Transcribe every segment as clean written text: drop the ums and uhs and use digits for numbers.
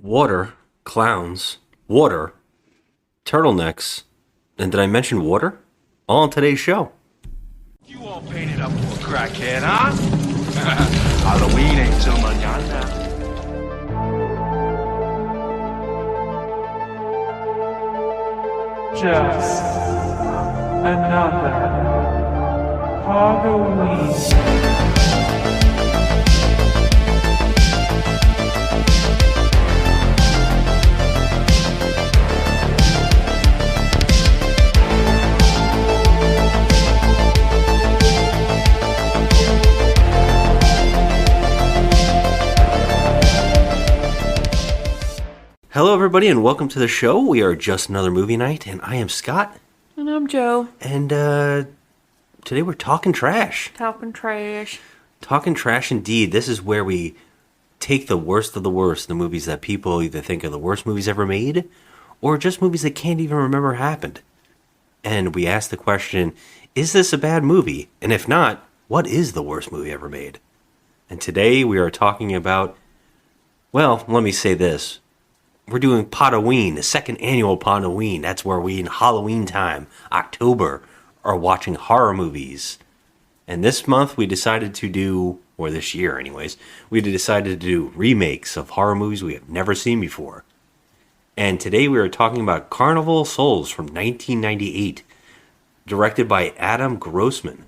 water, clowns, water, turtlenecks, and did I mention water? All on today's show. You all painted up for a crackhead, huh? Halloween ain't till mañana. Just another PODoween. Hello, everybody, and welcome to the show. We are Just Another Movie Night, and I am Scott. And I'm Joe. And today we're talking trash. Talking trash. Talking trash indeed. This is where we take the worst of the worst, the movies that people either think are the worst movies ever made, or just movies that can't even remember happened. And we ask the question, is this a bad movie? And if not, what is the worst movie ever made? And today we are talking about, well, let me say this. We're doing PODoween, the second annual PODoween. That's where we, in Halloween time, October, are watching horror movies. And this month we decided to do, or this year anyways, we decided to do remakes of horror movies we have never seen before. And today we are talking about Carnival of Souls from 1998, directed by Adam Grossman.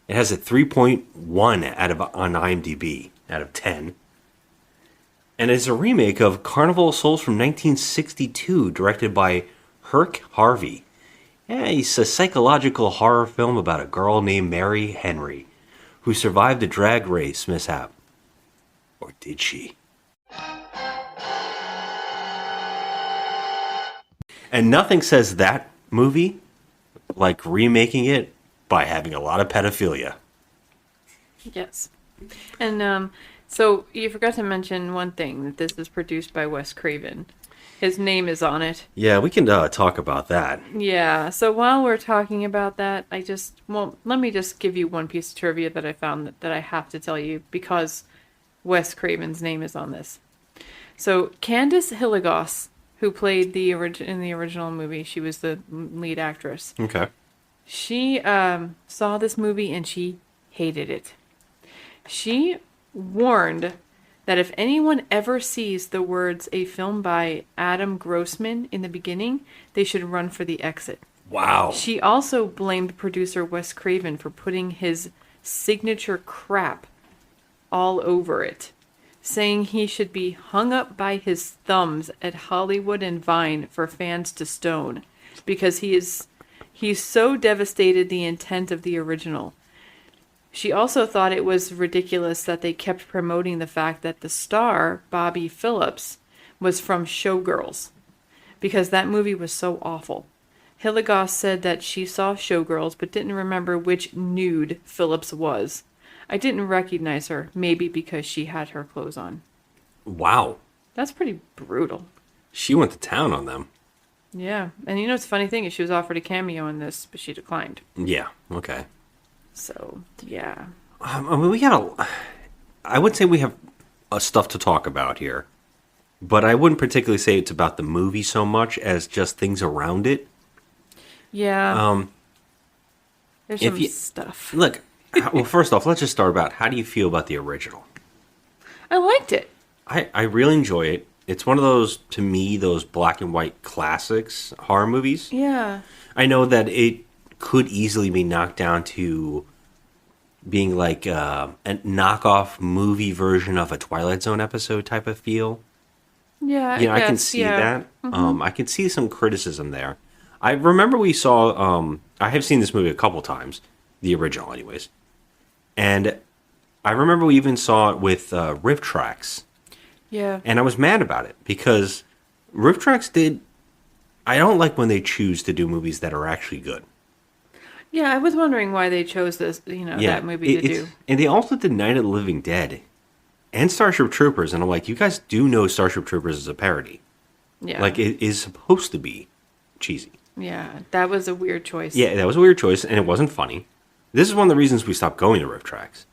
It has a 3.1 on IMDb out of 10. And it's a remake of Carnival of Souls from 1962, directed by Herc Harvey. Yeah, it's a psychological horror film about a girl named Mary Henry, who survived a drag race mishap. Or did she? And nothing says that movie like remaking it by having a lot of pedophilia. Yes. And, so you forgot to mention one thing, that this is produced by Wes Craven. His name is on it. Yeah, we can talk about that. Yeah, so while we're talking about that, let me just give you one piece of trivia that I found that I have to tell you, because Wes Craven's name is on this. So Candice Hilligoss, who played in the original movie, she was the lead actress. Okay. She saw this movie and she hated it. She warned that if anyone ever sees the words "a film by Adam Grossman" in the beginning, they should run for the exit. Wow. She also blamed producer Wes Craven for putting his signature crap all over it, saying he should be hung up by his thumbs at Hollywood and Vine for fans to stone, because he's so devastated the intent of the original. She also thought it was ridiculous that they kept promoting the fact that the star, Bobby Phillips, was from Showgirls, because that movie was so awful. Hilligoss said that she saw Showgirls but didn't remember which nude Phillips was. I didn't recognize her, maybe because she had her clothes on. Wow. That's pretty brutal. She went to town on them. Yeah, and you know what's the funny thing is she was offered a cameo in this, but she declined. Yeah, okay. So, yeah. I mean, I would say we have stuff to talk about here, but I wouldn't particularly say it's about the movie so much as just things around it. Yeah. There's some stuff. Look, well, first off, let's just start about how do you feel about the original? I liked it. I really enjoy it. It's one of those, to me, those black and white classics horror movies. Yeah. I know that it could easily be knocked down to being like a knockoff movie version of a Twilight Zone episode type of feel. Yeah, I can see that. Mm-hmm. I can see some criticism there. I remember we saw, I have seen this movie a couple times, the original anyways. And I remember we even saw it with Riff Tracks. Yeah. And I was mad about it because Riff Tracks I don't like when they choose to do movies that are actually good. Yeah, I was wondering why they chose this, that movie to do. And they also did Night of the Living Dead and Starship Troopers, and I'm like, you guys do know Starship Troopers is a parody. Yeah. Like, it is supposed to be cheesy. Yeah, that was a weird choice. Yeah, that was a weird choice, and it wasn't funny. This is one of the reasons we stopped going to Riff Tracks.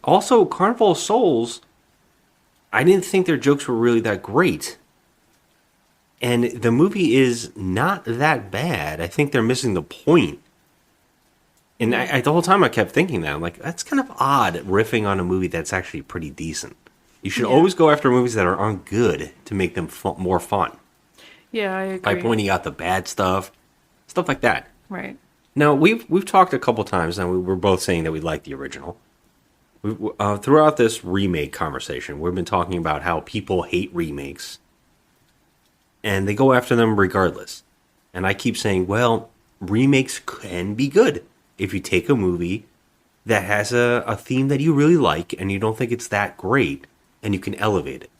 Also, Carnival of Souls, I didn't think their jokes were really that great. And the movie is not that bad. I think they're missing the point. And the whole time I kept thinking that. I'm like, that's kind of odd, riffing on a movie that's actually pretty decent. You should always go after movies that aren't good to make them more fun. Yeah, I agree. By pointing out the bad stuff like that. Right. Now, we've talked a couple times, and we were both saying that we like the original. Throughout this remake conversation, we've been talking about how people hate remakes, and they go after them regardless. And I keep saying, well, remakes can be good if you take a movie that has a theme that you really like, and you don't think it's that great, and you can elevate it.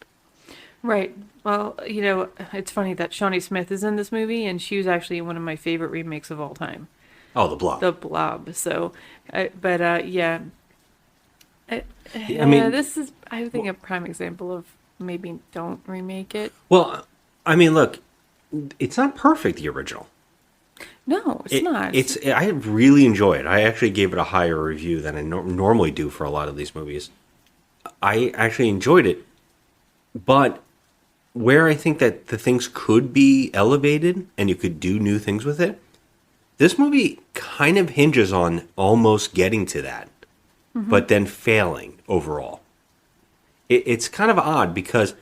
Right. Well, you know, it's funny that Shawnee Smith is in this movie, and she was actually one of my favorite remakes of all time. Oh, The Blob. The Blob. So, yeah. I mean, this is, I think, a prime example of maybe don't remake it. Well, I mean, look, it's not perfect, the original. No, it's not. I really enjoy it. I actually gave it a higher review than I normally do for a lot of these movies. I actually enjoyed it, but where I think that the things could be elevated and you could do new things with it, this movie kind of hinges on almost getting to that, but then failing overall. It's kind of odd because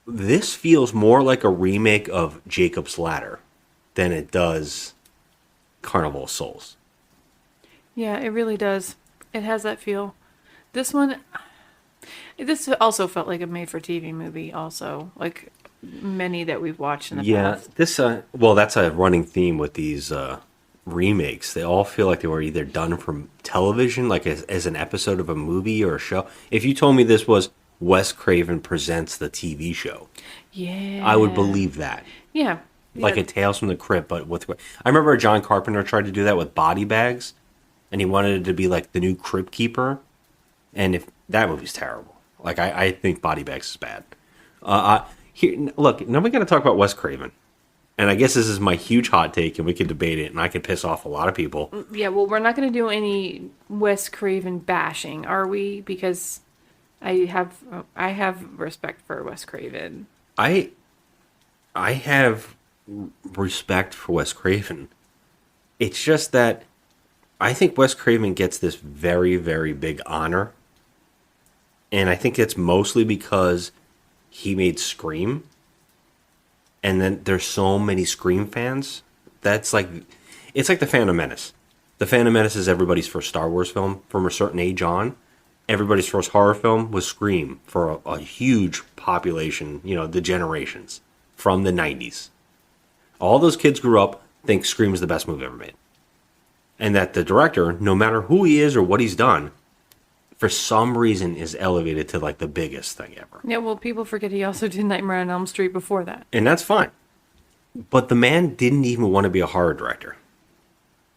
this feels more like a remake of Jacob's Ladder than it does Carnival of Souls. Yeah, it really does. It has that feel. This also felt like a made-for-TV movie also, like many that we've watched in the past. This, that's a running theme with these remakes. They all feel like they were either done from television, like as an episode of a movie or a show. If you told me this was Wes Craven Presents the TV show, I would believe that. Yeah. Like a Tales from the Crypt, but with... I remember John Carpenter tried to do that with Body Bags, and he wanted it to be like the new Crypt Keeper, and if that movie's terrible. Like, I think Body Bags is bad. Look, now we got to talk about Wes Craven. And I guess this is my huge hot take, and we could debate it, and I could piss off a lot of people. Yeah, well, we're not going to do any Wes Craven bashing, are we? Because I have respect for Wes Craven. I have respect for Wes Craven. It's just that I think Wes Craven gets this very, very big honor. And I think it's mostly because he made Scream. And then there's so many Scream fans. It's like The Phantom Menace. The Phantom Menace is everybody's first Star Wars film from a certain age on. Everybody's first horror film was Scream for a huge population, the generations from the 90s. All those kids grew up, think Scream is the best movie ever made. And that the director, no matter who he is or what he's done, for some reason is elevated to like the biggest thing ever. Yeah, well, people forget he also did Nightmare on Elm Street before that. And that's fine. But the man didn't even want to be a horror director.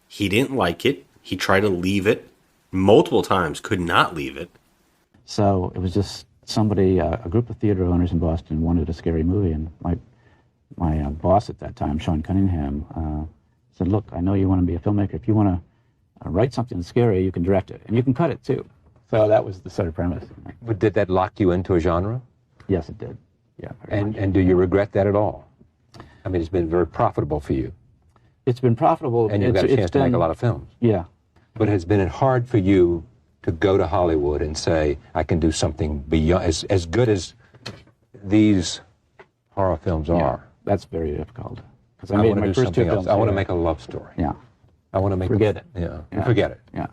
He didn't like it. He tried to leave it multiple times, could not leave it. So it was just somebody, a group of theater owners in Boston wanted a scary movie, and my boss at that time, Sean Cunningham, said, look, I know you want to be a filmmaker. If you want to write something scary, you can direct it, and you can cut it too. So that was the sort of premise. But did that lock you into a genre? Yes, it did. Yeah. And do you regret that at all? I mean, it's been very profitable for you. It's been profitable. And you've got a chance to make a lot of films. Yeah. But has been it hard for you to go to Hollywood and say, I can do something beyond, as good as these horror films are? That's very difficult. Because I made my first two films. I want to make a love story. Yeah. I want to make Forget it. Yeah. Forget it. Yeah.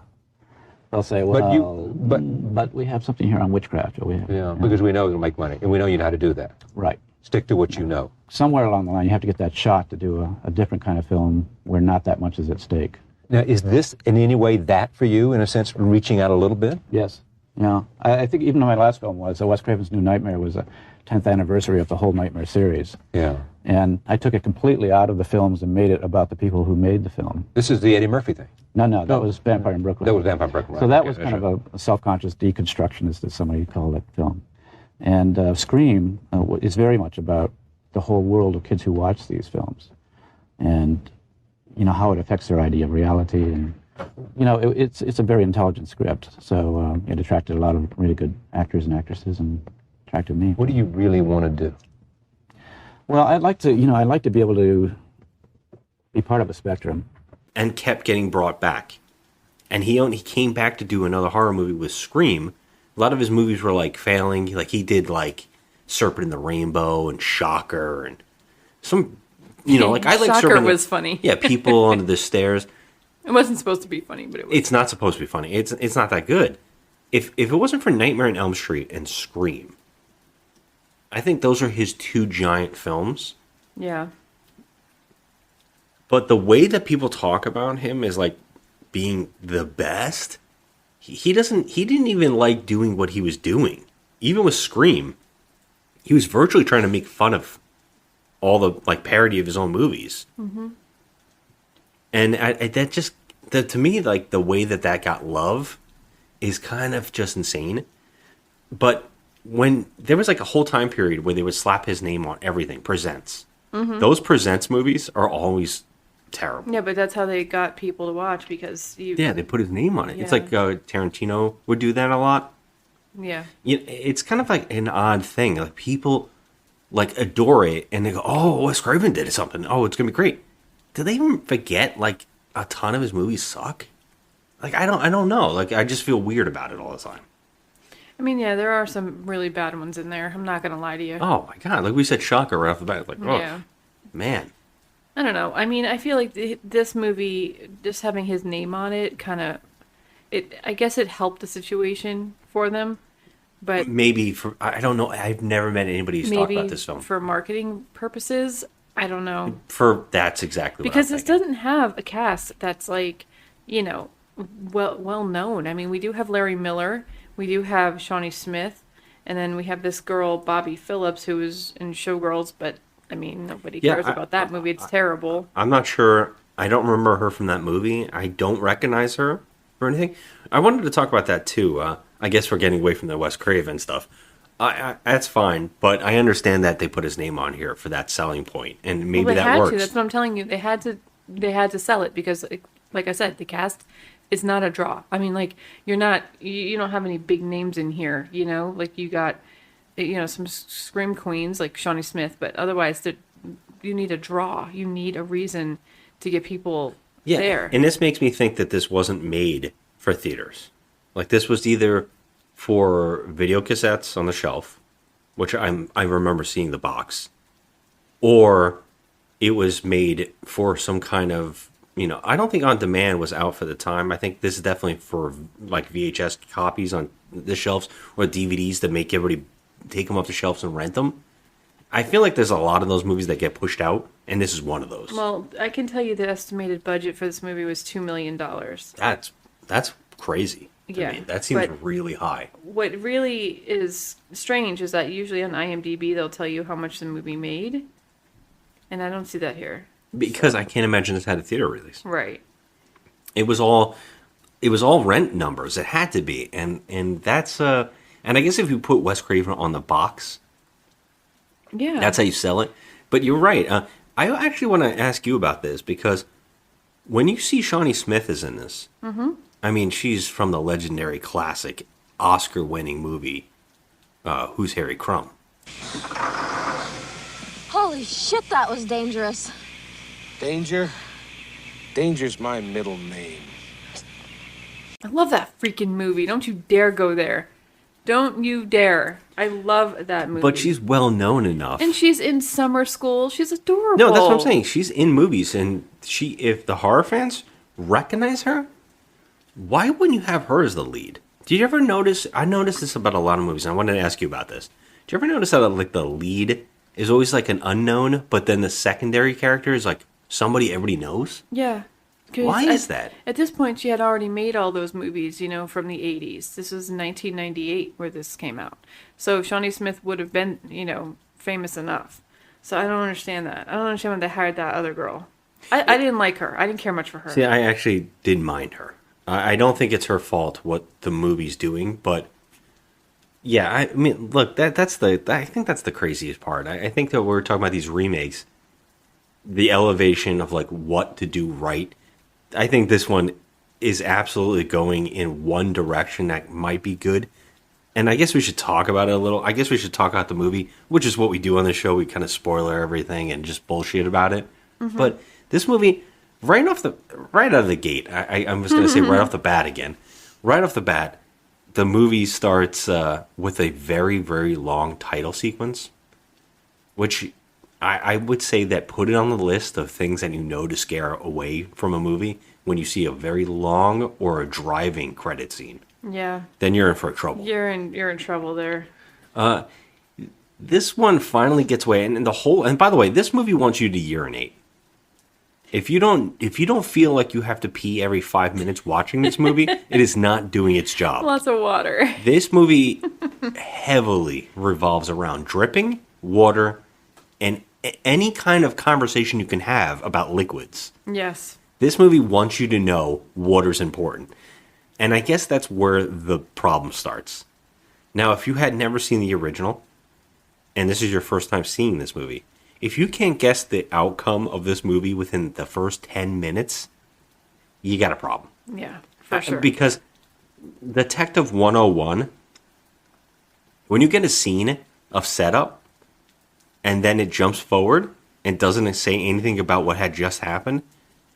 They'll say, well, but we have something here on witchcraft. Because we know it'll make money, and we know you know how to do that. Right. Stick to what you know. Somewhere along the line, you have to get that shot to do a different kind of film where not that much is at stake. Now, is this in any way that for you, in a sense, reaching out a little bit? Yes. Yeah. I think even my last film was, Wes Craven's New Nightmare was a 10th anniversary of the whole Nightmare series. Yeah. And I took it completely out of the films and made it about the people who made the film. This is the Eddie Murphy thing? No, that was Vampire in Brooklyn. That was Vampire in Brooklyn. So that was kind of a self-conscious deconstructionist, as somebody called that film. And Scream is very much about the whole world of kids who watch these films. And, how it affects their idea of reality. And, it's a very intelligent script. So it attracted a lot of really good actors and actresses and attracted me. What do you really want to do? Well, I'd like to be able to be part of a spectrum. and kept getting brought back. And he came back to do another horror movie with Scream. A lot of his movies were like failing. Like he did like Serpent in the Rainbow and Shocker and some, like I like Shocker Serpent. was funny. Yeah, people under the stairs. It wasn't supposed to be funny, but it was. It's not supposed to be funny. It's not that good. If it wasn't for Nightmare on Elm Street and Scream, I think those are his two giant films. Yeah. But the way that people talk about him is like being the best. He didn't even like doing what he was doing. Even with Scream, he was virtually trying to make fun of all the like parody of his own movies. Mm-hmm. And to me, like the way that got love is kind of just insane. But when there was like a whole time period where they would slap his name on everything, Presents. Mm-hmm. Those Presents movies are always terrible. Yeah, but that's how they got people to watch because they put his name on it. Yeah. It's like Tarantino would do that a lot. Yeah. It's kind of like an odd thing. Like people like adore it and they go, "Oh, Wes Craven did something. Oh, it's gonna be great." Do they even forget like a ton of his movies suck? Like I don't know. Like I just feel weird about it all the time. I mean, yeah, there are some really bad ones in there. I'm not gonna lie to you. Oh my god! Like we said, Shocker right off the bat. Like, oh Yeah. man. I don't know. I mean, I feel like this movie, just having his name on it, I guess it helped the situation for them. But Maybe I don't know. I've never met anybody who's talked maybe about this film. for marketing purposes, I don't know. That's exactly what Because I'm this thinking. doesn't have a cast that's like, well known. I mean, we do have Larry Miller, we do have Shawnee Smith, and then we have this girl, Bobby Phillips, who is in Showgirls, but I mean, nobody cares about that movie. It's terrible. I'm not sure. I don't remember her from that movie. I don't recognize her or anything. I wanted to talk about that too. I guess we're getting away from the Wes Craven stuff. That's fine, but I understand that they put his name on here for that selling point, and maybe Well, they that had works. to. That's what I'm telling you. They had to sell it because, like I said, the cast is not a draw. I mean, like you don't have any big names in here. Like you got, some scream queens like Shawnee Smith, but otherwise, you need a draw. You need a reason to get people there. And this makes me think that this wasn't made for theaters. Like this was either for video cassettes on the shelf, which I remember seeing the box, or it was made for some kind of, I don't think On Demand was out for the time. I think this is definitely for like VHS copies on the shelves or DVDs that make everybody take them off the shelves and rent them. I feel like there's a lot of those movies that get pushed out, and this is one of those. Well, I can tell you the estimated budget for this movie was $2 million. That's crazy. Yeah, Me. That seems but really high. What really is strange is that usually on IMDb they'll tell you how much the movie made, and I don't see that here. Because I can't imagine this had a theater release. Right. It was all rent numbers. It had to be, and that's and I guess if you put Wes Craven on the box, Yeah. that's how you sell it. But you're right. I actually want to ask you about this because when you see Shawnee Smith is in this, I mean, she's from the legendary classic Oscar-winning movie, Who's Harry Crumb? Holy shit, that was dangerous. Danger? Danger's my middle name. I love that freaking movie. Don't you dare go there. Don't you dare. I love that movie. But she's well known enough. And she's in summer school. She's adorable. No, that's what I'm saying. She's in movies, and if the horror fans recognize her, why wouldn't you have her as the lead? Did you ever notice? I noticed this about a lot of movies, and I wanted to ask you about this. Did you ever notice that like the lead is always like an unknown, but then the secondary character is like somebody everybody knows? Yeah. 'Cause Why is that? At this point, she had already made all those movies, from the 80s. This was 1998 where this came out. So Shawnee Smith would have been, famous enough. So I don't understand that. I don't understand why they hired that other girl. I didn't like her. I didn't care much for her. See, I actually didn't mind her. I don't think it's her fault what the movie's doing, but yeah, I mean, look, I think that's the craziest part. I think that we're talking about these remakes, the elevation of like what to do right. I think this one is absolutely going in one direction that might be good, And I guess we should talk about it a little. I guess we should talk about the movie, which is what we do on the show. We kind of spoiler everything and just bullshit about it. But this movie, right out of the gate, I'm just going to say right off the bat again. Right off the bat, the movie starts with a very, very long title sequence, which I would say that put it on the list of things that you know to scare away from a movie when you see a very long or a driving credit scene. Yeah. Then you're in for trouble. You're in trouble there. This one finally gets away, and by the way, this movie wants you to urinate. If you don't feel like you have to pee every 5 minutes watching this movie, it is not doing its job. Lots of water. This movie heavily revolves around dripping, water, and any kind of conversation you can have about liquids. Yes. This movie wants you to know water's important. And I guess that's where the problem starts. Now, if you had never seen the original, and this is your first time seeing this movie, if you can't guess the outcome of this movie within the first 10 minutes, you got a problem. Yeah, for sure. Because Detective 101, when you get a scene of setup, and then it jumps forward and doesn't say anything about what had just happened,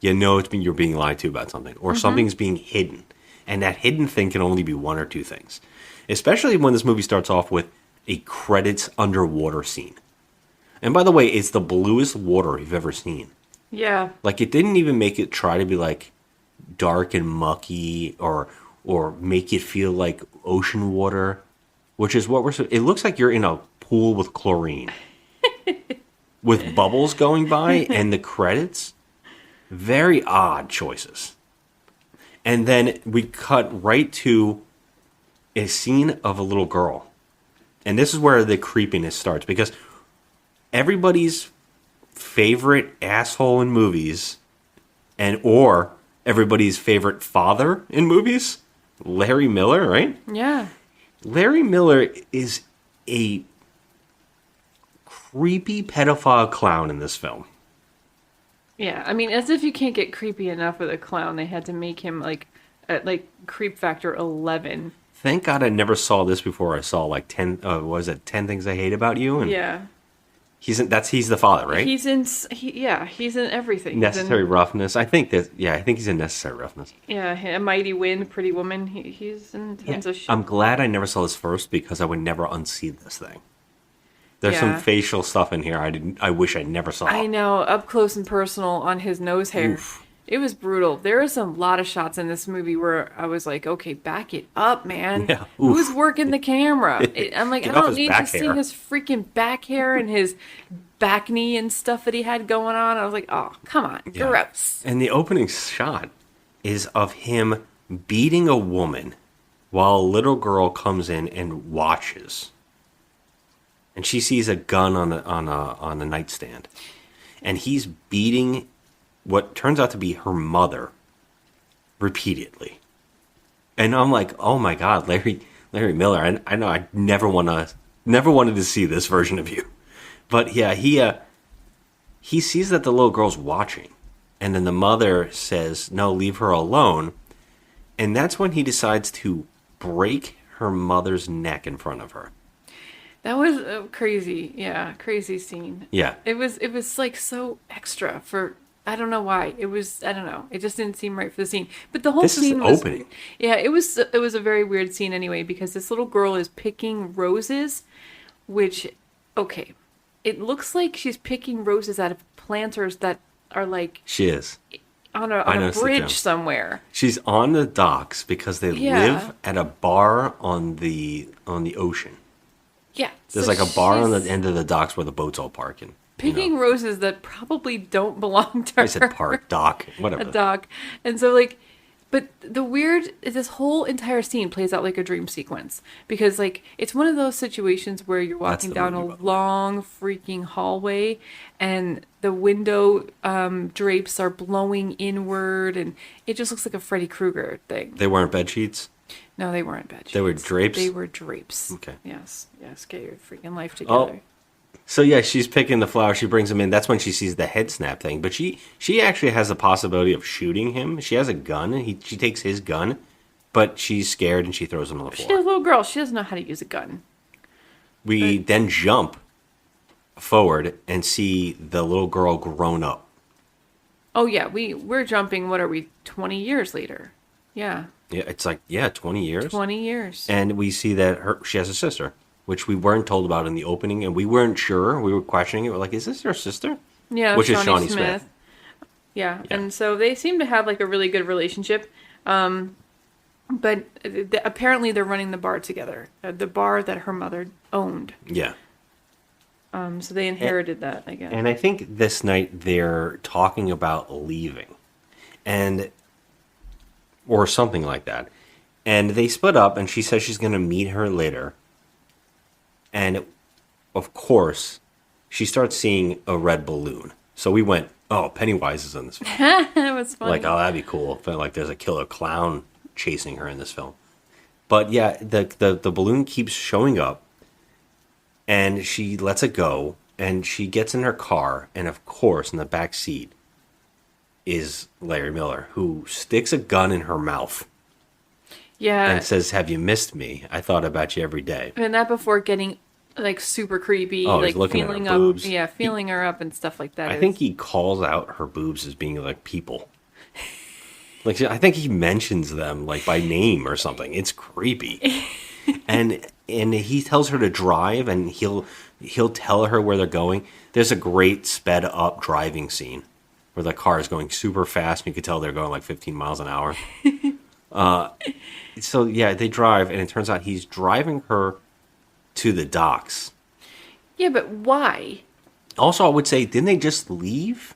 you know you're being lied to about something, or something's being hidden. And that hidden thing can only be one or two things. Especially when this movie starts off with a credits underwater scene. And by the way, it's the bluest water you've ever seen. Yeah. Like, it didn't even make it try to be, like, dark and mucky or make it feel like ocean water, which is what it looks like you're in a pool with chlorine. With bubbles going by and the credits. Very odd choices. And then we cut right to a scene of a little girl. And this is where the creepiness starts, because everybody's favorite asshole in movies, or everybody's favorite father in movies, Larry Miller, right? Yeah. Larry Miller is a creepy pedophile clown in this film. Yeah, I mean, as if you can't get creepy enough with a clown, they had to make him like creep factor 11. Thank God I never saw this before. I saw like 10 Things I Hate About You? And yeah. He's the father, right? He's in everything. Necessary Roughness. I think he's in Necessary Roughness. Yeah, A Mighty Wind, Pretty Woman. He's in tons of shit. I'm glad I never saw this first, because I would never unsee this thing. There's some facial stuff in here I wish I never saw. I know, up close and personal on his nose hair. Oof. It was brutal. There are some lot of shots in this movie where I was like, okay, back it up, man. Yeah. Who's working the camera? I'm like, I don't need to see hair. his freaking back hair and his back knee and stuff that he had going on. I was like, oh, come on, gross. And the opening shot is of him beating a woman while a little girl comes in and watches. And she sees a gun on a nightstand. And he's beating what turns out to be her mother repeatedly. And I'm like, oh my God, Larry Miller. I know I never wanted to see this version of you. But yeah, he sees that the little girl's watching. And then the mother says, no, leave her alone. And that's when he decides to break her mother's neck in front of her. That was a crazy scene. Yeah. It was like so extra for, I don't know why. It just didn't seem right for the scene. But the whole scene was opening. Yeah, it was a very weird scene anyway, because this little girl is picking roses, which, okay, it looks like she's picking roses out of planters that are like, she is on a bridge somewhere. She's on the docks because they live at a bar on the ocean. Yeah. There's like a bar on the end of the docks where the boats all park in. Picking roses that probably don't belong to her. I said park, dock, whatever. A dock. And so but this whole entire scene plays out like a dream sequence. Because it's one of those situations where you're walking down a long freaking hallway and the window drapes are blowing inward and it just looks like a Freddy Krueger thing. They weren't bed sheets? No, they weren't bed sheets. They were drapes? They were drapes. Okay. Yes, get your freaking life together. So yeah, she's picking the flowers. She brings them in. That's when she sees the head snap thing. But she actually has the possibility of shooting him. She has a gun. She takes his gun, But she's scared and she throws him on the She's a floor. little girl. She doesn't know how to use a gun. We then jump forward and see the little girl grown up. Oh, yeah. We're jumping, what are we, 20 years later? Yeah. Yeah, it's like, 20 years. 20 years. And we see that she has a sister, which we weren't told about in the opening, and we weren't sure. We were questioning it. We're like, is this her sister? Yeah, which is Shawnee Shawnee Smith. Yeah, and so they seem to have like a really good relationship. But apparently they're running the bar together, the bar that her mother owned. Yeah. So they inherited that, I guess. And I think this night they're talking about leaving, or something like that. And they split up, and she says she's going to meet her later. And of course, she starts seeing a red balloon. So we went, oh, Pennywise is in this film. That was funny. Like, oh, that'd be cool. Felt like there's a killer clown chasing her in this film. But yeah, the balloon keeps showing up, and she lets it go, and she gets in her car, and of course, in the back seat is Larry Miller, who sticks a gun in her mouth. Yeah. And says, have you missed me? I thought about you every day. And that before getting like super creepy, Oh, he's like looking at feeling her up, boobs. yeah, feeling her up and stuff like that. I think he calls out her boobs as being like people. Like, I think he mentions them like by name or something. It's creepy. and he tells her to drive, and he'll tell her where they're going. There's a great sped up driving scene where the car is going super fast, and you could tell they're going like 15 miles an hour. So yeah, they drive, and it turns out he's driving her to the docks. Yeah, but why? Also, I would say, didn't they just leave?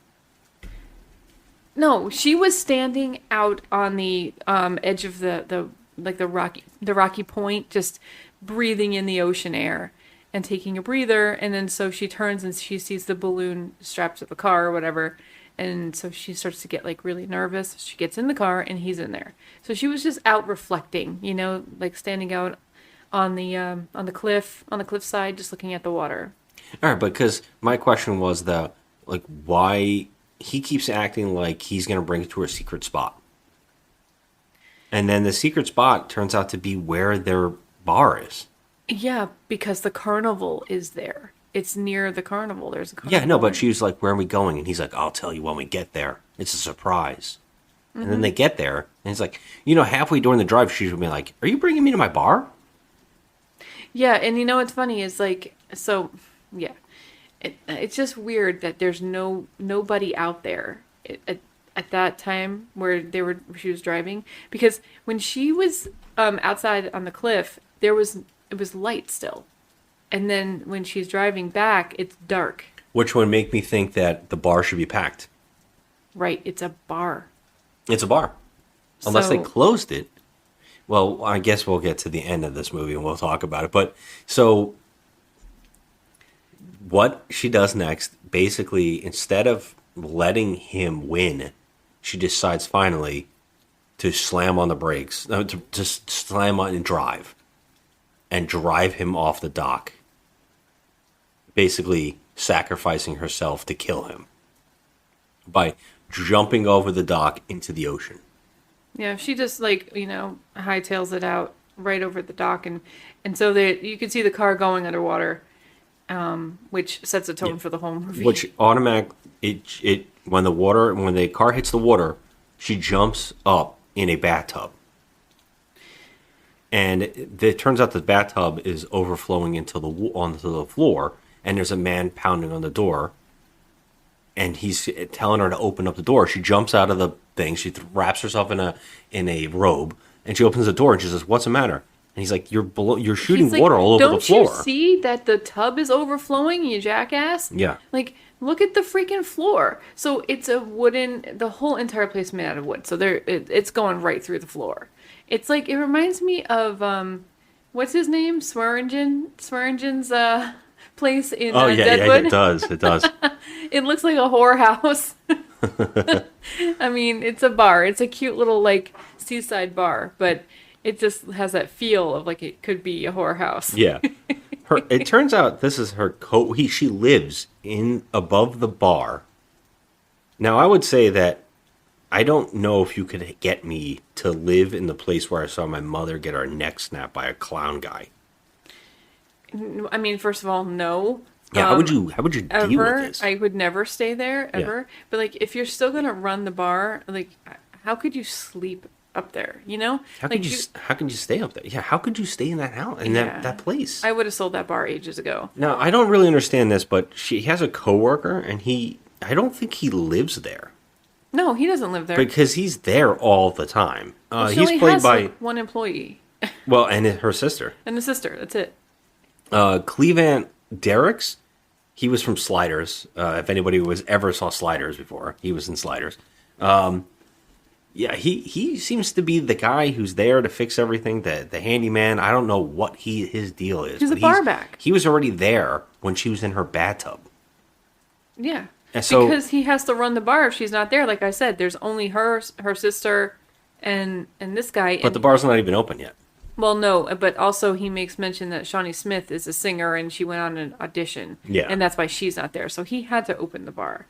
No, she was standing out on the edge of the rocky point, just breathing in the ocean air and taking a breather. And then so she turns and she sees the balloon strapped to the car or whatever. And so she starts to get like really nervous. She gets in the car and he's in there. So she was just out reflecting, like standing out on the cliffside, just looking at the water. All right, because my question was why he keeps acting like he's going to bring her to a secret spot. And then the secret spot turns out to be where their bar is. Yeah, because the carnival is there. It's near the carnival. There's a carnival. Yeah, no, but she was like, where are we going? And he's like, I'll tell you when we get there. It's a surprise. Mm-hmm. And then they get there, and he's like, halfway during the drive, she's going to be like, are you bringing me to my bar? Yeah, and what's funny is yeah. It's just weird that there's nobody out there at that time where she was driving, because when she was outside on the cliff, it was light still, and then when she's driving back, it's dark. Which would make me think that the bar should be packed. Right, it's a bar. It's a bar, unless they closed it. Well, I guess we'll get to the end of this movie and we'll talk about it. But so what she does next, basically, instead of letting him win, she decides finally to slam on the brakes, to just slam on and drive him off the dock, basically sacrificing herself to kill him by jumping over the dock into the ocean. Yeah, she just hightails it out right over the dock, and so you can see the car going underwater, which sets a tone for the whole movie. Which when the car hits the water, she jumps up in a bathtub, and it turns out the bathtub is overflowing onto the floor, and there's a man pounding on the door. And he's telling her to open up the door. She jumps out of the thing. She wraps herself in a robe, and she opens the door. And she says, "What's the matter?" And he's like, "You're shooting water all over the floor. Don't you see that the tub is overflowing, you jackass?" Yeah. Like, look at the freaking floor. So it's the whole entire place made out of wood. So it's going right through the floor. It's like, it reminds me of what's his name, Swearengen's place in Deadwood. Yeah, it does. It looks like a whorehouse. I mean, it's a bar. It's a cute little seaside bar, but it just has that feel of like it could be a whorehouse. Yeah. It turns out this is her she lives above the bar. Now, I would say that I don't know if you could get me to live in the place where I saw my mother get her neck snapped by a clown guy. I mean, first of all, no. Yeah, how would you deal with this? I would never stay there ever. Yeah. But like, if you're still gonna run the bar, like, how could you sleep up there? You know, How like could you stay up there? Yeah, how could you stay in that house in that place? I would have sold that bar ages ago. Now, I don't really understand this, but she has a coworker, and I don't think he lives there No, he doesn't live there. because he's there all the time. Well, she He's only played has, by like, one employee and her sister, and the sister. That's it. Clevant Derricks. He was from Sliders. If anybody ever saw Sliders before, he was in Sliders. Yeah, he seems to be the guy who's there to fix everything, the handyman. I don't know what his deal is. He's a but bar back. He was already there when she was in her bathtub. Yeah. And so, because he has to run the bar if she's not there. Like I said, there's only her sister, and this guy. But the bar's not even open yet. Well, no, but also he makes mention that Shawnee Smith is a singer and she went on an audition. Yeah. And that's why she's not there. So he had to open the bar.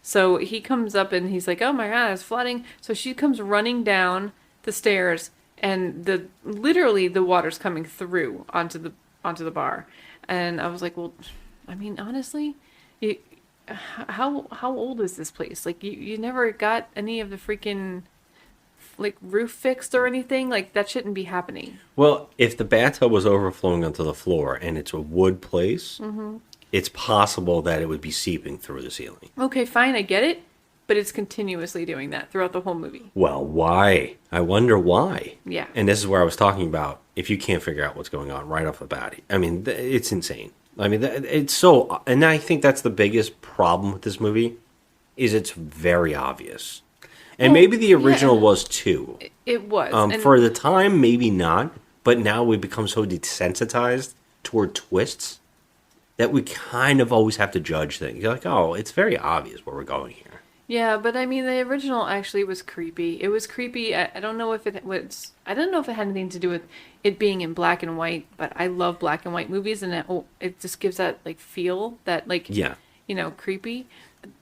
So he comes up and he's like, "Oh my God, it's flooding." So she comes running down the stairs and literally the water's coming through onto the bar. And I was like, "Well, I mean, honestly, how old is this place? Like you never got any of the freaking like roof fixed or anything? Like that shouldn't be happening." Well, if the bathtub was overflowing onto the floor and it's a wood place, it's possible that it would be seeping through the ceiling. Okay, fine, I get it, but it's continuously doing that throughout the whole movie. Well, why? I wonder why. Yeah. And this is where I was talking about if you can't figure out what's going on right off the bat. I mean, it's insane. I mean, it's so... And I think that's the biggest problem with this movie, is it's very obvious. And maybe the original was too. It was. For the time, maybe not. But now we've become so desensitized toward twists that we kind of always have to judge things. You're like, oh, it's very obvious where we're going here. Yeah, but I mean, the original actually was creepy. It was creepy. I don't know if it was. I don't know if it had anything to do with it being in black and white. But I love black and white movies, and it just gives that like feel that like creepy.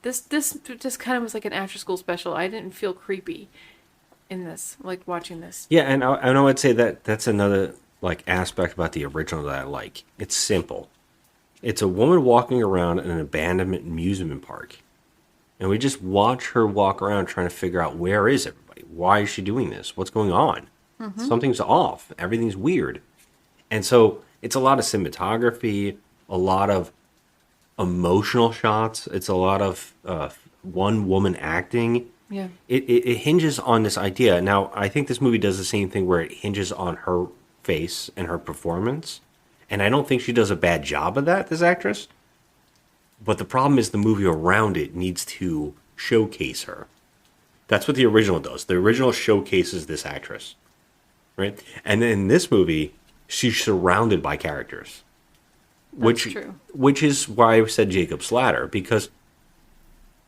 This just kind of was like an after school special. I didn't feel creepy in this, like watching this. Yeah, and I would say that that's another like aspect about the original that I like. It's simple. It's a woman walking around in an abandoned amusement park. And we just watch her walk around trying to figure out where is everybody? Why is she doing this? What's going on? Something's off. Everything's weird. And so it's a lot of cinematography, a lot of emotional shots. It's a lot of one woman acting. Yeah. It hinges on this idea. Now, I think this movie does the same thing where it hinges on her face and her performance. And I don't think she does a bad job of that, this actress. But the problem is the movie around it needs to showcase her. That's what the original does. The original showcases this actress. Right? And then in this movie, she's surrounded by characters. That's true. Which is why I said Jacob's Ladder. Because,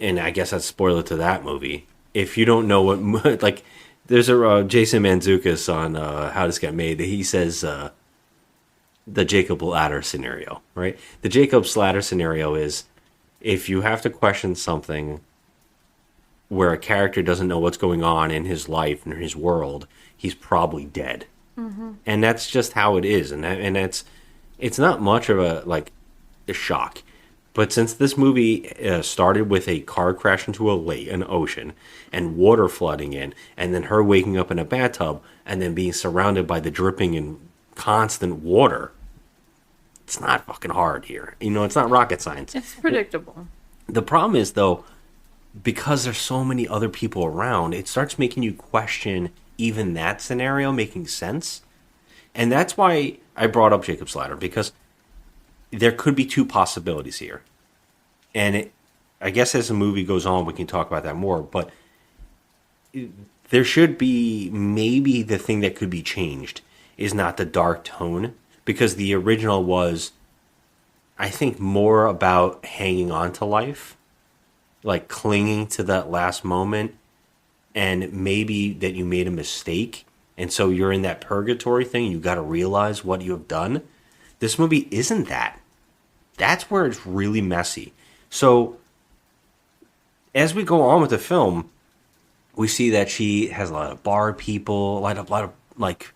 and I guess that's a spoiler to that movie. If you don't know what, like, there's a Jason Mantzoukas on How This Got Made. He says... the Jacob Ladder scenario, right? The Jacob's Ladder scenario is if you have to question something where a character doesn't know what's going on in his life and his world, he's probably dead. And that's just how it is. And it's not much of a shock. But since this movie started with a car crash into a lake, an ocean, and water flooding in, and then her waking up in a bathtub, and then being surrounded by the dripping and constant water, it's not fucking hard here. It's not rocket science. It's predictable. The problem is, though, because there's so many other people around, it starts making you question even that scenario making sense. And that's why I brought up Jacob's Ladder, because there could be two possibilities here. And I guess as the movie goes on, we can talk about that more, but there should be maybe the thing that could be changed is not the dark tone, because the original was, I think, more about hanging on to life, like clinging to that last moment, and maybe that you made a mistake, and so you're in that purgatory thing, you got to realize what you have done. This movie isn't that. That's where it's really messy. So, as we go on with the film, We see that she has a lot of bar people, a lot of like,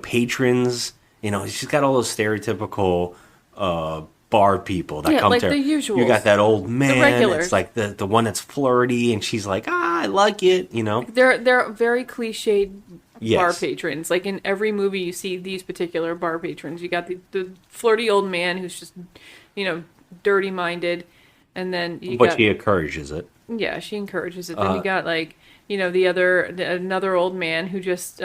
patrons. She's got all those stereotypical bar people that come like to her. the usuals. You got that old man. regulars. It's like the one that's flirty, and she's like, I like it. They're very cliched Yes. bar patrons. Like in every movie, you see these particular bar patrons. You got the flirty old man who's just, dirty minded, and then But she encourages it. yeah, she encourages it. Then you got another old man who just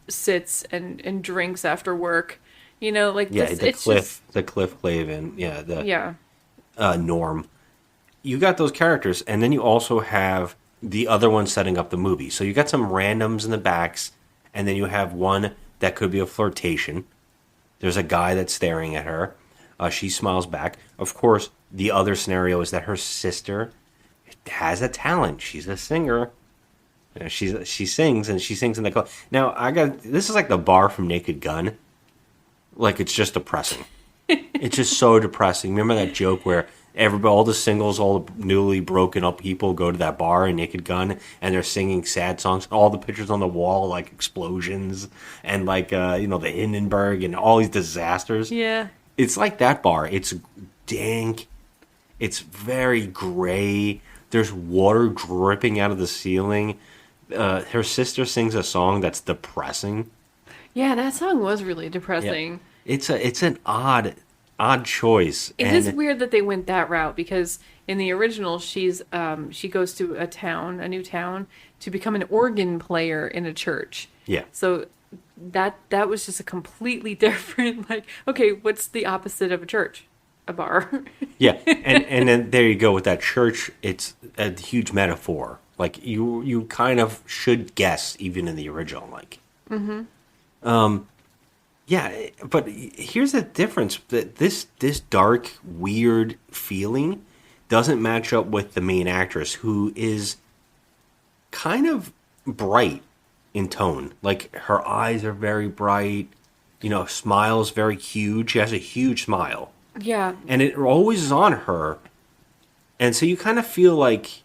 sits and drinks after work. Yeah, it's the Cliff Clavin. Yeah, yeah. Norm. You got those characters, and then you also have the other one setting up the movie. So you got some randoms in the backs, and then you have one that could be a flirtation. There's a guy that's staring at her. She smiles back. Of course, the other scenario is that her sister has a talent. She's a singer. She sings, and she sings in the club. Now, this is like the bar from Naked Gun. Like, it's just depressing. It's just so depressing. Remember that joke where all the singles, all the newly broken up people go to that bar in Naked Gun, and they're singing sad songs. All the pictures on the wall, like explosions, and like the Hindenburg, and all these disasters. Yeah. It's like that bar. It's dank. It's very gray. There's water dripping out of the ceiling. Her sister sings a song that's depressing. Yeah, that song was really depressing. Yeah. It's an odd choice. It is weird that they went that route, because in the original, she goes to a new town, to become an organ player in a church. Yeah. So that was just a completely different, like, okay, what's the opposite of a church? A bar. Yeah, and then there you go with that church. It's a huge metaphor. Like you kind of should guess even in the original. Like, yeah, but here's the difference: that this dark, weird feeling doesn't match up with the main actress, who is kind of bright in tone. Like, her eyes are very bright. Smile's very huge. She has a huge smile. Yeah. And it always is on her. And so you kind of feel like,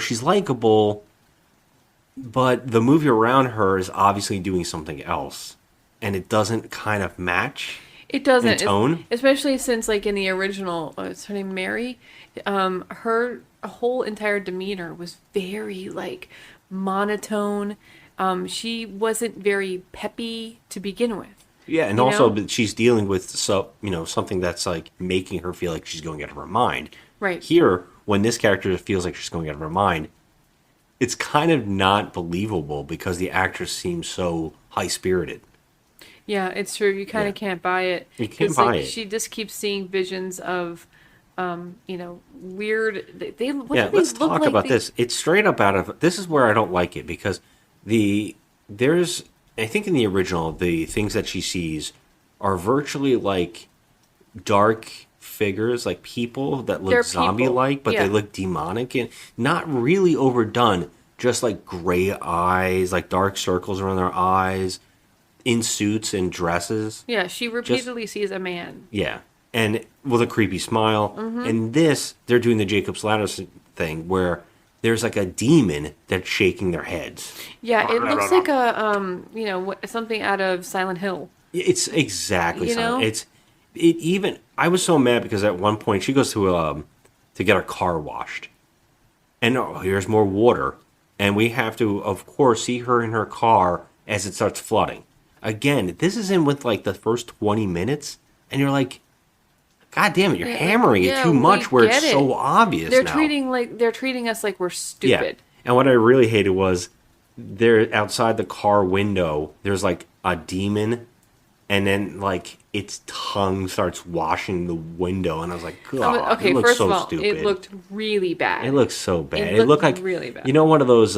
she's likable, but the movie around her is obviously doing something else. And it doesn't kind of match. It doesn't. In tone. Especially since, like, in the original, is her name Mary? Her whole entire demeanor was very, like, monotone. She wasn't very peppy to begin with. Yeah, and also she's dealing with something that's like making her feel like she's going out of her mind. Right. Here, when this character feels like she's going out of her mind, it's kind of not believable because the actress seems so high-spirited. Yeah, it's true. You kind of can't buy it. You can't buy it. She just keeps seeing visions of, weird. Let's talk about this. It's straight up out of. This is where I don't like it, because there's. I think in the original, the things that she sees are virtually like dark figures, like people that look zombie-like, but they look demonic and not really overdone. Just like gray eyes, like dark circles around their eyes, in suits and dresses. Yeah, she repeatedly sees a man. Yeah, and with a creepy smile. Mm-hmm. And they're doing the Jacob's Ladder thing where there's like a demon that's shaking their heads. Yeah, it looks like a something out of Silent Hill. It's exactly Silent. I was so mad because at one point she goes to get her car washed, and here's more water, and we have to, of course, see her in her car as it starts flooding. Again, this is in with like the first 20 minutes, and you're like, God damn it, you're hammering it too much where it's so obvious they're now. They're treating us like we're stupid. Yeah. And what I really hated was there outside the car window, there's like a demon, and then like its tongue starts washing the window, and I was like, God, okay, it looks first so of all, stupid. it looked really bad. It looks so bad. It looked like really bad. One of those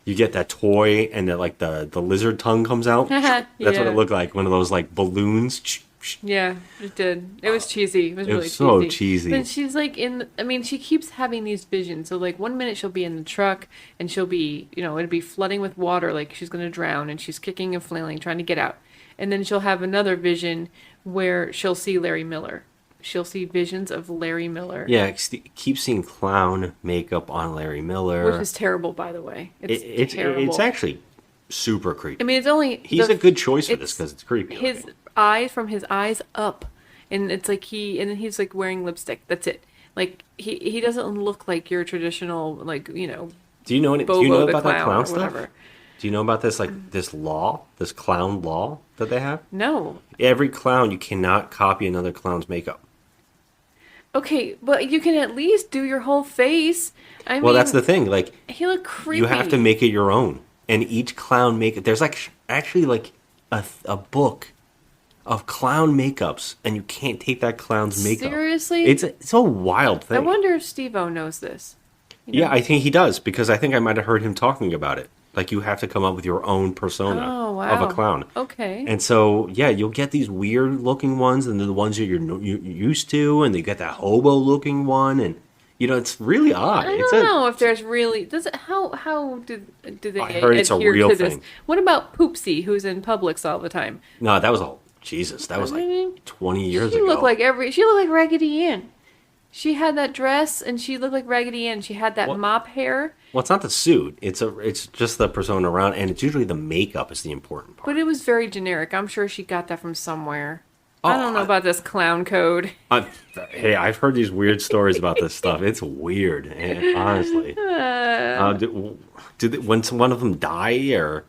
you get that toy and the lizard tongue comes out. That's what it looked like. One of those like balloons. Yeah, it did. It was cheesy. It was really so cheesy. But she's like she keeps having these visions. So like one minute she'll be in the truck and she'll be, it'll be flooding with water, like she's going to drown, and she's kicking and flailing, trying to get out. And then she'll have another vision where she'll see Larry Miller. she'll see visions of Larry Miller. Yeah, keep seeing clown makeup on Larry Miller. Which is terrible, by the way. It's terrible. It's actually super creepy. I mean, it's only... He's a good choice for this because it's creepy. His eyes, from his eyes up, and it's like and then he's like wearing lipstick. That's it. Like, he doesn't look like your traditional, like, Do you know about that clown stuff? Whatever. Do you know about this, like, this clown law that they have? No. Every clown, you cannot copy another clown's makeup. Okay, but you can at least do your whole face. I mean, that's the thing. Like, he looked creepy. You have to make it your own. And each clown makeup, there's like actually like a book of clown makeups, and you can't take that clown's makeup. Seriously? It's a wild thing. I wonder if Steve-O knows this. Yeah, I think he does, because I think I might have heard him talking about it. Like, you have to come up with your own persona of a clown. Okay. And so, yeah, you'll get these weird-looking ones, and the ones that you're used to, and you get that hobo-looking one, and, it's really odd. I don't know if there's really... How do they I heard it's a adhere real to this? thing. What about Poopsie, who's in Publix all the time? No, that was Jesus, that was like 20 years ago. She looked like Raggedy Ann. She had that dress, and she looked like Raggedy Ann. She had that mop hair. Well, it's not the suit. It's just the persona around, and it's usually the makeup is the important part. But it was very generic. I'm sure she got that from somewhere. I don't know about this clown code. Hey, I've heard these weird stories about this stuff. It's weird, honestly. Did when one of them die, or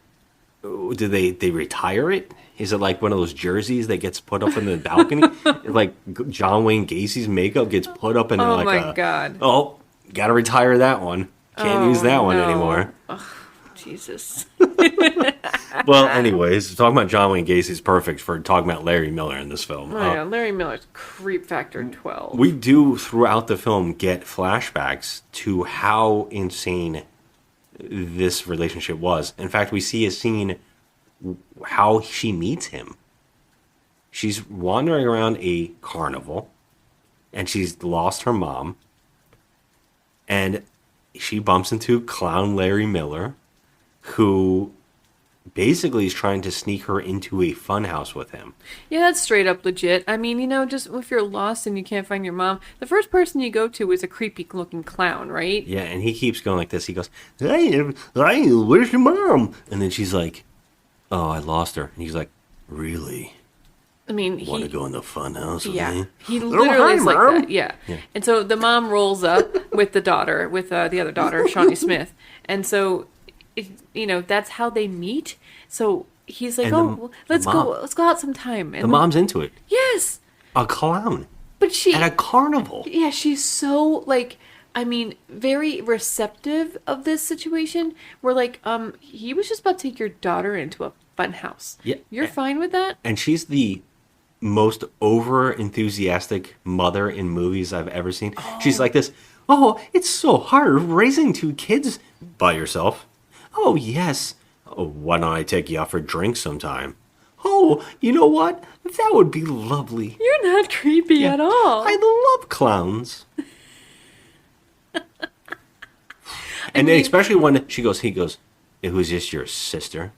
did they retire it? Is it like one of those jerseys that gets put up in the balcony? Like John Wayne Gacy's makeup gets put up in God. Oh, gotta retire that one. Can't use that one anymore. Oh, Jesus. Well, anyways, talking about John Wayne Gacy's perfect for talking about Larry Miller in this film. Oh, yeah, Larry Miller's creep factor 12. We do, throughout the film, get flashbacks to how insane this relationship was. In fact, we see a scene how she meets him. She's wandering around a carnival, and she's lost her mom, and she bumps into clown Larry Miller, who basically is trying to sneak her into a funhouse with him. Yeah, that's straight up legit. I mean, just if you're lost and you can't find your mom, the first person you go to is a creepy looking clown, right? Yeah, and he keeps going like this. He goes, hey, where's your mom? And then she's like, oh, I lost her. And he's like, really? I mean, want to go in the funhouse with yeah, me? he literally is like Mom. that. Yeah. And so the mom rolls up with the daughter, with the other daughter, Shawnee Smith, and so that's how they meet. So he's like, let's go out sometime. And the mom's into it. Yes. A clown. But she at a carnival. Yeah, she's so very receptive of this situation. We're like, he was just about to take your daughter into a fun house. Yeah. You're fine with that? And she's the most over enthusiastic mother in movies I've ever seen. Oh. She's like this, oh, it's so hard raising two kids by yourself. Oh, yes. Oh, why don't I take you out for drinks sometime? Oh, you know what? That would be lovely. You're not creepy at all. I love clowns. And then especially when he goes, it was just your sister.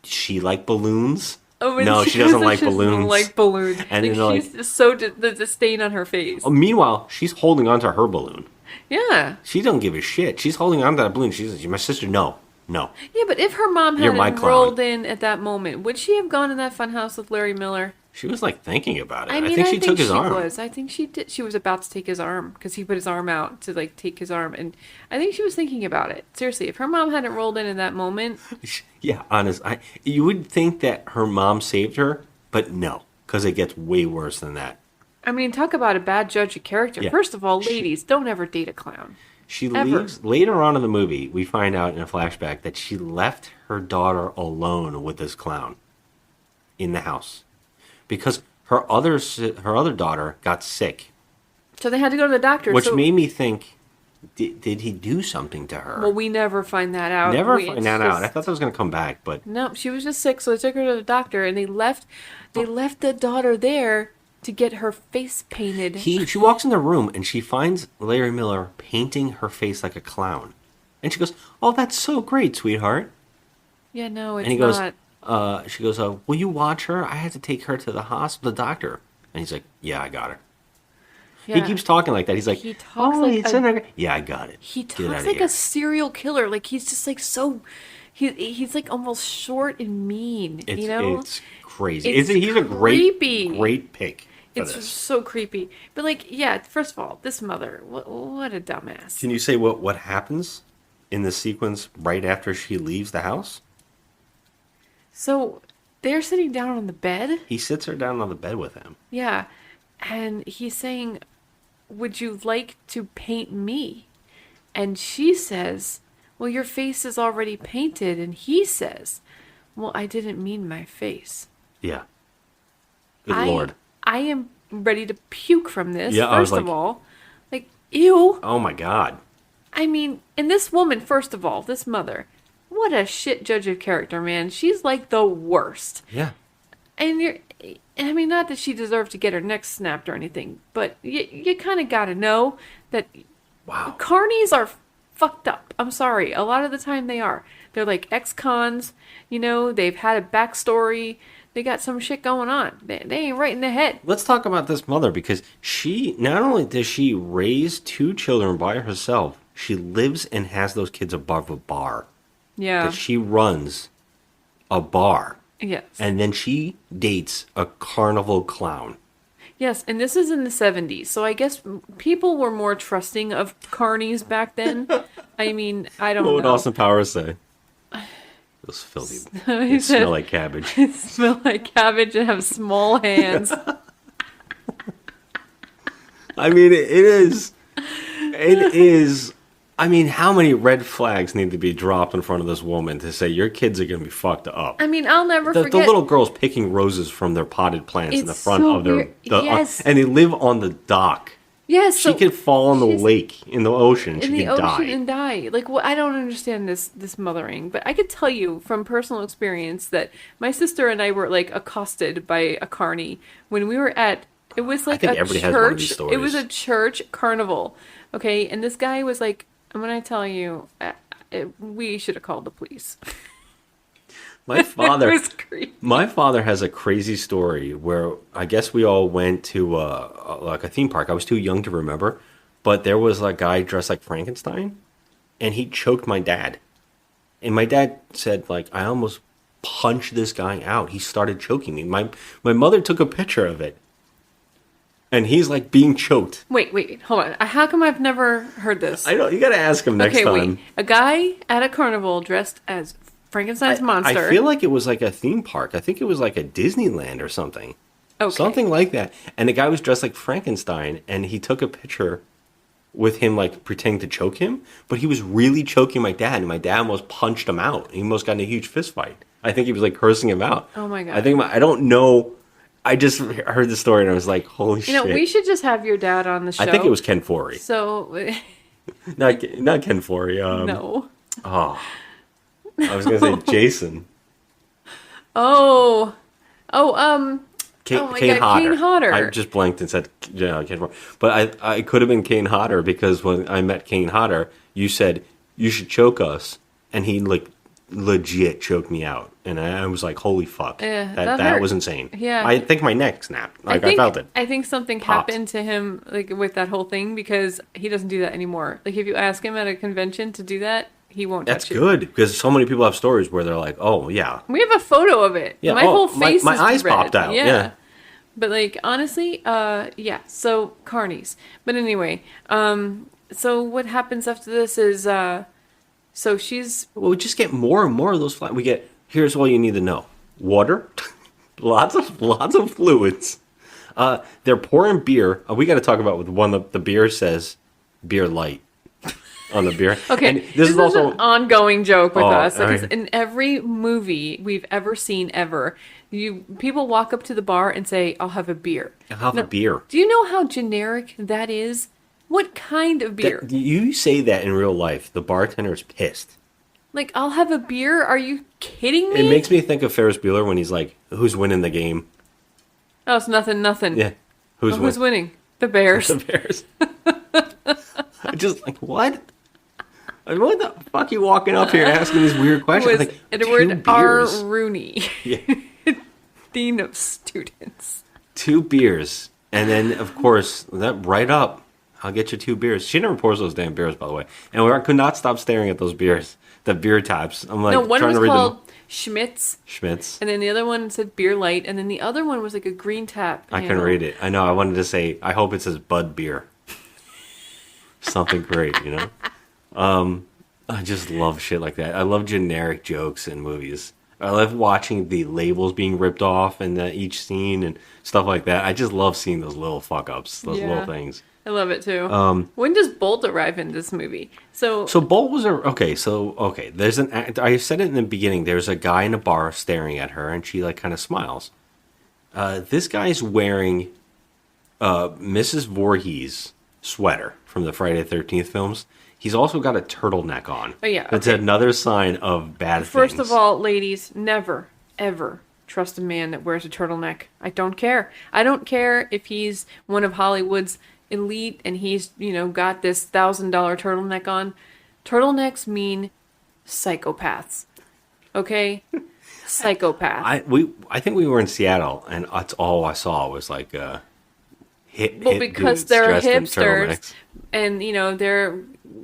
She like balloons? Oh, no, she doesn't like balloons. Like balloons. And she's just so the disdain on her face. Meanwhile, she's holding on to her balloon. Yeah. She don't give a shit. She's holding on to that balloon. She's like, my sister, no. Yeah, but if her mom hadn't rolled in at that moment, would she have gone in that funhouse with Larry Miller? She was thinking about it. I mean, I think she took his arm. I think she did. She was about to take his arm because he put his arm out to take his arm, and I think she was thinking about it. Seriously, if her mom hadn't rolled in that moment, yeah, honest, you would think that her mom saved her, but no, because it gets way worse than that. I mean, talk about a bad judge of character. Yeah. First of all, ladies, don't ever date a clown. She leaves. Later on in the movie, we find out in a flashback that she left her daughter alone with this clown in the house because her other daughter got sick. So they had to go to the doctor. Which made me think, did he do something to her? Well, we never find that out. I thought that was going to come back, but no, she was just sick, so they took her to the doctor, and they left the daughter there to get her face painted. She walks in the room and she finds Larry Miller painting her face like a clown. And she goes, oh, that's so great, sweetheart. Yeah, no, it's and he not. She goes, will you watch her? I had to take her to the doctor. And he's like, yeah, I got her. Yeah. He keeps talking like that. He's like, He talks oh, like it's in there. Yeah, I got it. He Get outta talks like here. a serial killer. Like he's just like so. He's like almost short and mean. It's, you know, it's crazy. It's He's a creepy. great pick for it's this. so creepy. But like, yeah. First of all, this mother. What a dumbass. Can you say what happens in the sequence right after she leaves the house? So they're sitting down on the bed. He sits her down on the bed with him. Yeah, and he's saying, "Would you like to paint me?" And she says, "Well, your face is already painted." And he says, "Well, I didn't mean my face." Yeah. Good Lord. I am ready to puke from this. Yeah, I was first of like- all, like, ew. Oh my God. I mean, and this woman, first of all, this mother, what a shit judge of character, man. She's like the worst. Yeah. And I mean, not that she deserved to get her neck snapped or anything, but you kind of got to know that Wow. carnies are fucked up. I'm sorry. A lot of the time they are. They're like ex-cons, you know, they've had a backstory. They got some shit going on. They ain't right in the head. Let's talk about this mother, because she, not only does she raise 2 children by herself, she lives and has those kids above a bar. Yeah. That she runs a bar. Yes. And then she dates a carnival clown. Yes, and this is in the 70s, so I guess people were more trusting of carnies back then. I mean, I don't What would know. Austin Powers say? Those filthy. He They said, smell like cabbage. smell like cabbage and have small hands. I mean, it is. It is. I mean, how many red flags need to be dropped in front of this woman to say your kids are going to be fucked up? I mean, I'll never The forget. little girl's picking roses from their potted plants in the It's front so of their. weird. Yes. And they live on the dock. Yes, She so could fall in the she's lake, in the ocean. in She the could ocean die. and die. Like, well, I don't understand this mothering, but I could tell you from personal experience that my sister and I were like accosted by a carny when we were at. It was like think a everybody has one of church. these It was a stories. church carnival. Okay, and this guy was like, "When I tell you, we should have called the police." My father. It was creepy. My father has a crazy story where I guess we all went to like a theme park. I was too young to remember, but there was a guy dressed like Frankenstein, and he choked my dad. And my dad said, like, I almost punched this guy out. He started choking me. My mother took a picture of it, and he's like being choked. Wait, hold on. How come I've never heard this? I don't. You got to ask him next Okay, time. wait. A guy at a carnival dressed as Frankenstein's monster. I feel like it was like a theme park. I think it was like a Disneyland or something. Okay. Something like that. And the guy was dressed like Frankenstein, and he took a picture with him like pretending to choke him, but he was really choking my dad, and my dad almost punched him out. He almost got in a huge fist fight. I think he was like cursing him out. Oh my God. I don't know. I just heard the story and I was like, holy You know, shit. we should just have your dad on the show. I think it was Ken Foree. So, Not Ken Foree. no. Oh. I was going to say Jason. Oh, Kane, oh my Kane God, Hodder. Kane Hodder. I just blanked and said, yeah, Kane Hodder. But I could have been Kane Hodder because when I met Kane Hodder, you said, you should choke us. And he like legit choked me out. And I was like, holy fuck. Yeah, that hurt. was insane. Yeah. I think my neck snapped. Like I felt it. I think something Popped. happened to him, like with that whole thing, because he doesn't do that anymore. Like if you ask him at a convention to do that, he won't That's touch you. good because so many people have stories where they're like, oh, yeah. We have a photo of it. Yeah, My oh, whole face my is eyes red. popped out, yeah. But like honestly, yeah. So carnies. But anyway, so what happens after this is, so she's Well, we just get more and more of those flies. We get, here's all you need to know. Water, lots of fluids. They're pouring beer. We got to talk about with one of the beer says beer light on the beer. okay. And this is also an ongoing joke with Oh, us because alright. in every movie we've ever seen ever, people walk up to the bar and say, "I'll have a beer." I'll have Now, a beer. Do you know how generic that is? What kind of beer? You say that in real life, the bartender's pissed. Like, I'll have a beer? Are you kidding me? It makes me think of Ferris Bueller when he's like, "Who's winning the game?" Oh, it's nothing. Yeah, Who's winning? The Bears. The Bears. I'm just like, what? Like, what the fuck are you walking up here asking these weird questions? Was Like, Edward 2 R. beers. Rooney, Yeah. Dean of Students. 2 beers And then, of course, that right up, I'll get you 2 beers. She never pours those damn beers, by the way. And I could not stop staring at those beers, the beer taps. I'm like, No, one trying was to read called them. Schmitz, Schmitz. and then the other one said Beer Light, and then the other one was like a green tap. I couldn't read it. I know. I wanted to say, I hope it says Bud Beer. Something great, you know? I just love shit like that. I love generic jokes in movies. I love watching the labels being ripped off in each scene and stuff like that. I just love seeing those little fuck-ups, those little things. I love it too. When does Bolt arrive in this movie? So Bolt was okay. There's I said it in the beginning. There's a guy in a bar staring at her, and she like kind of smiles. This guy's wearing Mrs. Voorhees' sweater from the Friday the 13th films. He's also got a turtleneck on. Oh yeah, that's another sign of bad things. First of all, ladies, never ever trust a man that wears a turtleneck. I don't care. I don't care if he's one of Hollywood's elite and he's, got this $1,000 turtleneck on. Turtlenecks mean psychopaths. Okay? Psychopath. I think we were in Seattle and that's all I saw was like because they're hipsters and they're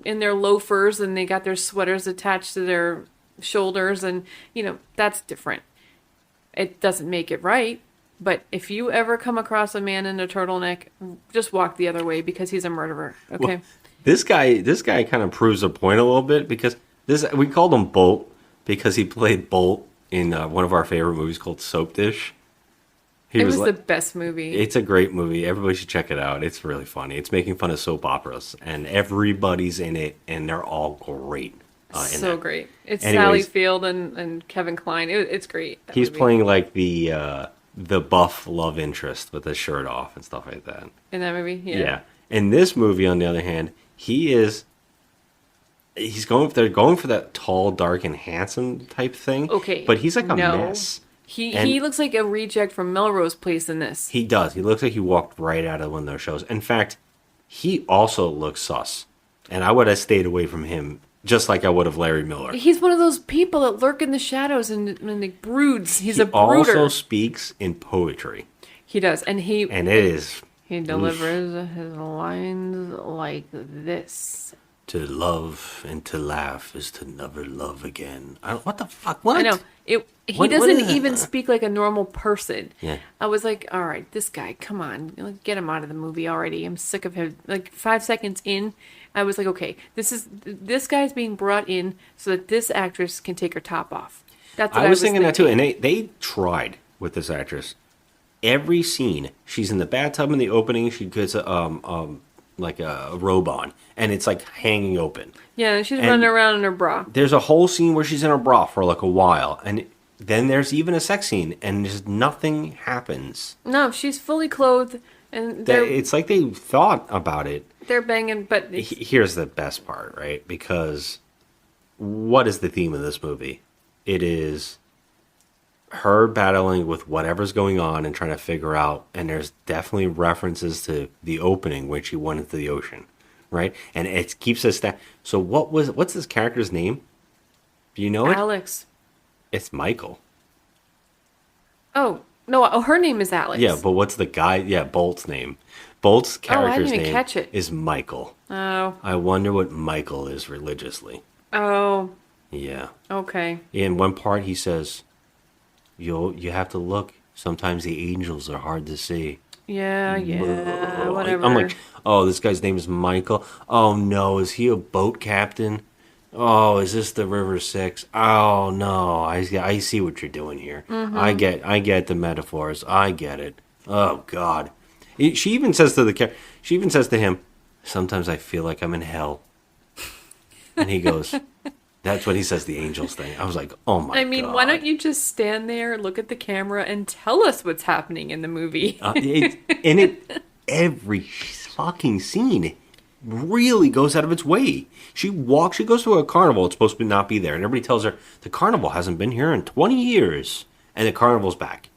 in their loafers and they got their sweaters attached to their shoulders and that's different. It doesn't make it right. But if you ever come across a man in a turtleneck, just walk the other way because he's a murderer. Okay. Well, this guy kind of proves a point a little bit because we called him Bolt because he played Bolt in one of our favorite movies called Soap Dish. It was the best movie. It's a great movie. Everybody should check it out. It's really funny. It's making fun of soap operas, and everybody's in it, and they're all great. Great. It's Sally Field and Kevin Kline. It's great. He's playing like the buff love interest with his shirt off and stuff like that. In that movie? Yeah. In this movie, on the other hand, they're going for that tall, dark, and handsome type thing. Okay. But he's like a mess. He looks like a reject from Melrose Place in this. He does. He looks like he walked right out of one of those shows. In fact, he also looks sus. And I would have stayed away from him just like I would have Larry Miller. He's one of those people that lurk in the shadows and the broods. He's a brooder. He also speaks in poetry. He does. And it is... He delivers his lines like this. To love and to laugh is to never love again. What the fuck? What? I know. He doesn't even speak like a normal person. Yeah. I was like, all right, this guy, come on. Get him out of the movie already. I'm sick of him. Like 5 seconds in, I was like, okay, this guy's being brought in so that this actress can take her top off. That's what I was thinking that too. And they tried with this actress. Every scene, she's in the bathtub in the opening. She gets like a robe on, and it's like hanging open. Yeah, she's running around in her bra. There's a whole scene where she's in her bra for like a while, and then there's even a sex scene, and just nothing happens. No, she's fully clothed, and it's like they thought about it. They're banging, but here's the best part, right? Because what is the theme of this movie? It is her battling with whatever's going on and trying to figure out, and there's definitely references to the opening when she went into the ocean, right? And it keeps us that. So what's this character's name? Do you know it? Alex. It's Michael. Oh, no, her name is Alex. Yeah, but what's the guy? Yeah, Bolt's name. Bolt's character's name is Michael. Oh. I wonder what Michael is religiously. Oh. Yeah. Okay. In one part he says, You have to look. Sometimes the angels are hard to see. Yeah, whatever. I'm like, oh, this guy's name is Michael. Oh no, is he a boat captain? Oh, is this the River Styx? Oh no, I see what you're doing here. Mm-hmm. I get the metaphors. I get it. Oh God. She even says to him, sometimes I feel like I'm in hell. And he goes. That's what he says, the angels thing. I was like, oh my God. I mean, why don't you just stand there, look at the camera, and tell us what's happening in the movie? Every fucking scene really goes out of its way. She goes to a carnival, it's supposed to not be there, and everybody tells her, the carnival hasn't been here in 20 years, and the carnival's back.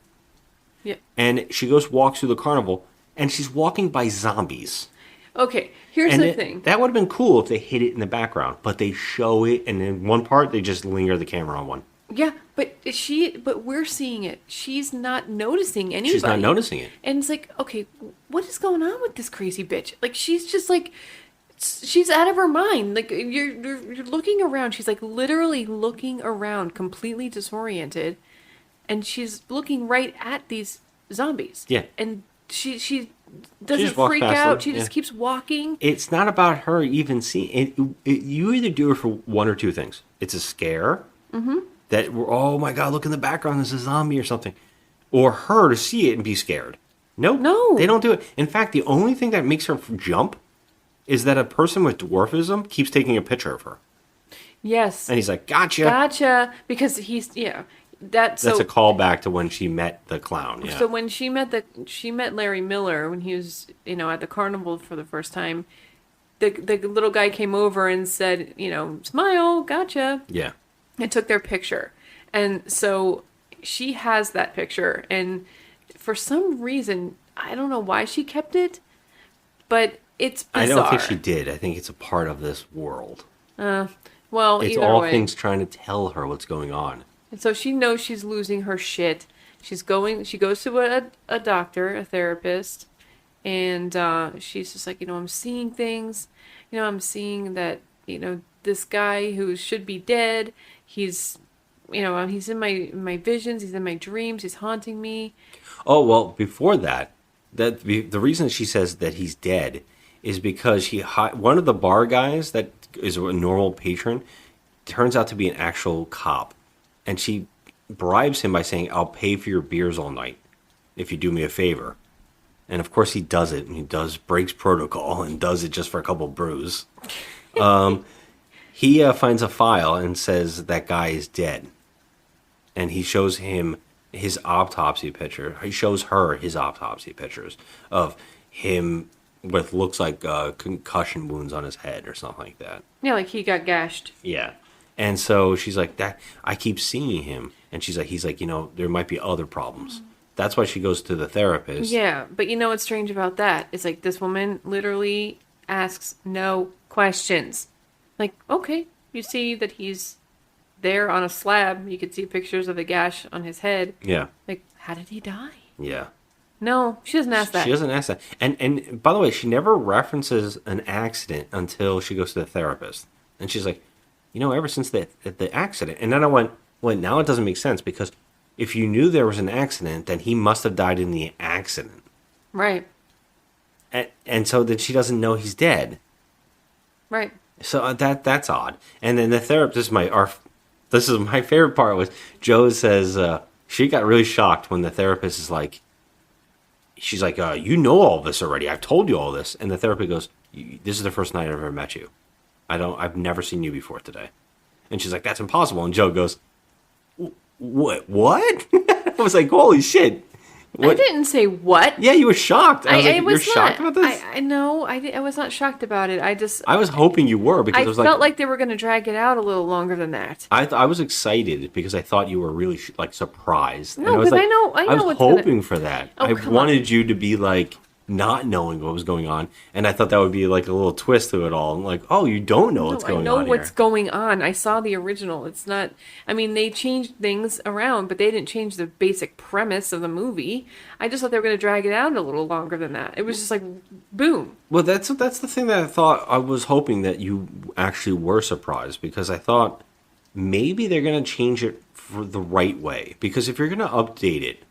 Yeah. And she walks through the carnival, and she's walking by zombies. Okay, here's the thing. That would have been cool if they hid it in the background, but they show it, and in one part, they just linger the camera on one. Yeah, but we're seeing it. She's not noticing anybody. She's not noticing it. And it's like, okay, what is going on with this crazy bitch? Like, she's just like, she's out of her mind. Like, you're looking around. She's like literally looking around, completely disoriented, and she's looking right at these zombies. Yeah. And she doesn't just walks freak past out. them, She just yeah. keeps walking. It's not about her even seeing it. You either do it for one or two things. It's a scare that we're, oh my god, look in the background, there's a zombie or something, or her to see it and be scared. Nope. No. They don't do it. In fact, the only thing that makes her jump is that a person with dwarfism keeps taking a picture of her, Yes. and he's like, "Gotcha." Gotcha. Because he's That's a callback to when she met the clown. Yeah. So when she met Larry Miller when he was at the carnival for the first time, the little guy came over and said, smile, gotcha, Yeah. and took their picture. And so she has that picture, and for some reason, I don't know why she kept it, but it's bizarre. I don't think she did. I think it's a part of this world. Well, It's either all way. things trying to tell her what's going on. And so she knows she's losing her shit. She goes to a doctor, a therapist, and she's just like, I'm seeing things. I'm seeing that, this guy who should be dead, he's in my visions, he's in my dreams, he's haunting me. Oh, well, before that, the reason she says that he's dead is because one of the bar guys that is a normal patron turns out to be an actual cop. And she bribes him by saying, I'll pay for your beers all night if you do me a favor. And of course he does it. And he breaks protocol and does it just for a couple brews. He finds a file and says that guy is dead. And he shows him his autopsy picture. He shows her his autopsy pictures of him with looks like concussion wounds on his head or something like that. Yeah, like he got gashed. Yeah. And so she's like, that I keep seeing him. And he's like, there might be other problems. That's why she goes to the therapist. Yeah, but what's strange about that? It's like this woman literally asks no questions. Like, okay, you see that he's there on a slab. You could see pictures of the gash on his head. Yeah. Like, how did he die? Yeah. No, she doesn't ask that. She doesn't ask that. And by the way, she never references an accident until she goes to the therapist. And she's like, ever since the accident. And then I went, now it doesn't make sense, because if you knew there was an accident, then he must have died in the accident. Right. And so then she doesn't know he's dead. Right. So that's odd. And then the therapist, this is my favorite part, was Joe says she got really shocked when the therapist is like, she's like, you know all this already. I've told you all this. And the therapist goes, this is the first night I've ever met you. I've never seen you before today. And she's like, that's impossible. And Joe goes, what? I was like, holy shit. What? I didn't say what. Yeah, you were shocked. I was like, I you're shocked about this? I know. I was not shocked about it. I was hoping you were, because I it was felt like they were going to drag it out a little longer than that. I was excited because I thought you were really surprised. No, and I was because like, I know was what's hoping for that. Oh, I come wanted you to be like not knowing what was going on, and I thought that would be like a little twist to it all. I'm like, oh, you don't know what's going on. I know here. what's going on. I saw the original. It's not. I mean, they changed things around, but they didn't change the basic premise of the movie. I just thought they were going to drag it out a little longer than that. It was just like, boom. Well, that's the thing that I thought. I was hoping that you actually were surprised, because I thought maybe they're going to change it for the right way. Because if you're going to update it,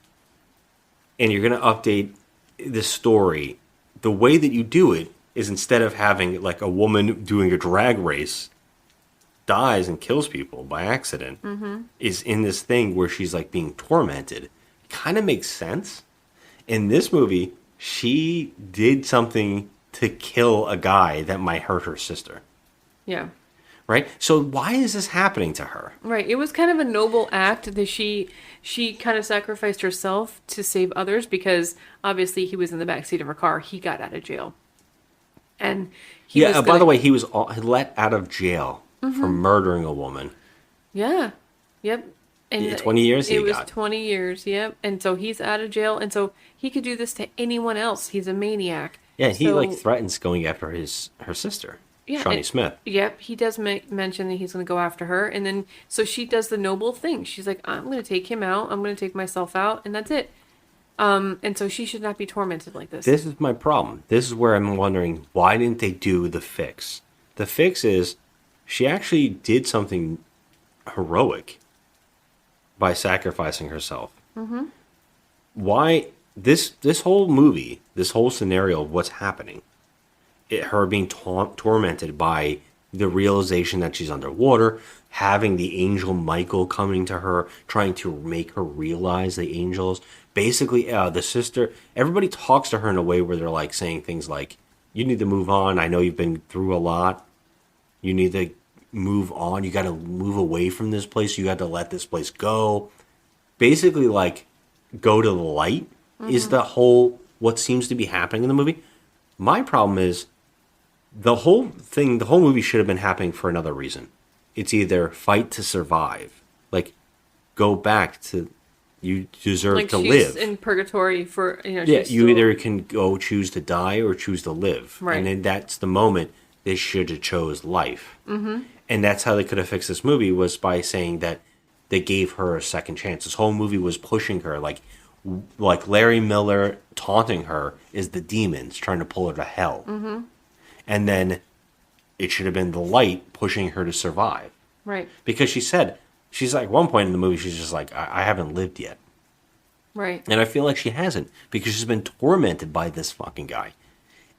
and you're going to update the story, the way that you do it is, instead of having like a woman doing a drag race dies and kills people by accident, is in this thing where she's like being tormented. Kind of makes sense. In this movie, she did something to kill a guy that might hurt her sister. Yeah. Right? So why is this happening to her? Right. It was kind of a noble act that she kind of sacrificed herself to save others, because obviously he was in the backseat of her car. He got out of jail. And he was by the way, he was let out of jail for murdering a woman. Yeah. Yep. And Yeah, 20 years It was 20 years, yep. And so he's out of jail, and so he could do this to anyone else. He's a maniac. Yeah, he So- threatens going after her sister, Shawnee and- Smith. Yep, he does mention that he's going to go after her, and then so she does the noble thing. She's like, I'm going to take him out. I'm going to take myself out, and that's it. And so she should not be tormented like this. This is my problem. This is where I'm wondering, why didn't they do the fix? The fix is she actually did something heroic by sacrificing herself. Mm-hmm. Why this whole movie, this whole scenario of what's happening, her being tormented by the realization that she's underwater, having the angel Michael coming to her, trying to make her realize the angels. Basically, the sister, everybody talks to her in a way where they're like saying things like, you need to move on. I know you've been through a lot. You need to move on. You got to move away from this place. You got to let this place go. Basically, like, go to the light is the whole, what seems to be happening in the movie. My problem is, the whole movie should have been happening for another reason. It's either fight to survive, like go back to, you deserve like to she's live. in purgatory for, you know. Yeah, she's you still... either can go choose to die or choose to live, Right. and then that's the moment they should have chose life. Mm-hmm. And that's how they could have fixed this movie, was by saying that they gave her a second chance. This whole movie was pushing her, like Larry Miller taunting her is the demons trying to pull her to hell. Mm-hmm. And then it should have been the light pushing her to survive. Right. Because she's like, at one point in the movie, she's just like, I haven't lived yet. Right. And I feel like she hasn't, because she's been tormented by this fucking guy.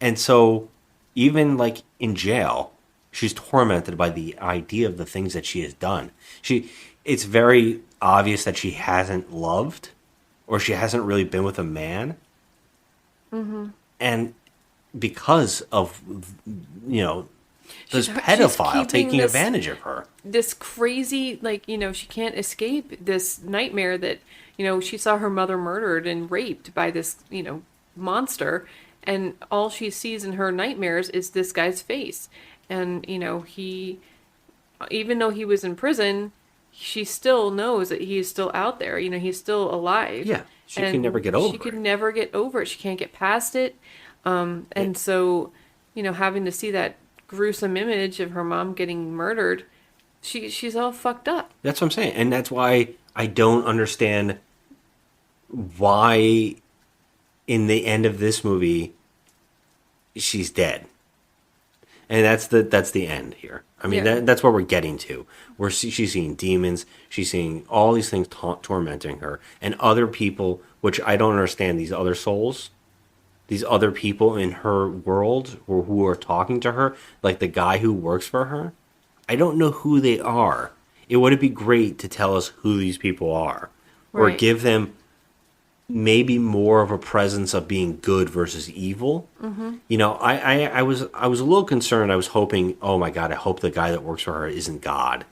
And so, even like in jail, she's tormented by the idea of the things that she has done. It's very obvious that she hasn't loved, or she hasn't really been with a man. Mm-hmm. And because of, you know, this pedophile taking advantage of her. This crazy, like, you know, she can't escape this nightmare that, you know, she saw her mother murdered and raped by this, you know, monster. And all she sees in her nightmares is this guy's face. And, you know, even though he was in prison, she still knows that he is still out there. You know, he's still alive. Yeah. She can never get over it. She could never get over it. She can't get past it. And so, you know, having to see that gruesome image of her mom getting murdered, she's all fucked up. That's what I'm saying. And that's why I don't understand why in the end of this movie she's dead. And that's the end here. I mean, that's what we're getting to. She's seeing demons. She's seeing all these things tormenting her. And other people, which I don't understand, these other souls, these other people in her world who are talking to her, like the guy who works for her. I don't know who they are. It would be great to tell us who these people are. Or give them maybe more of a presence of being good versus evil. Mm-hmm. You know, I was a little concerned. I was hoping, oh my God, I hope the guy that works for her isn't God.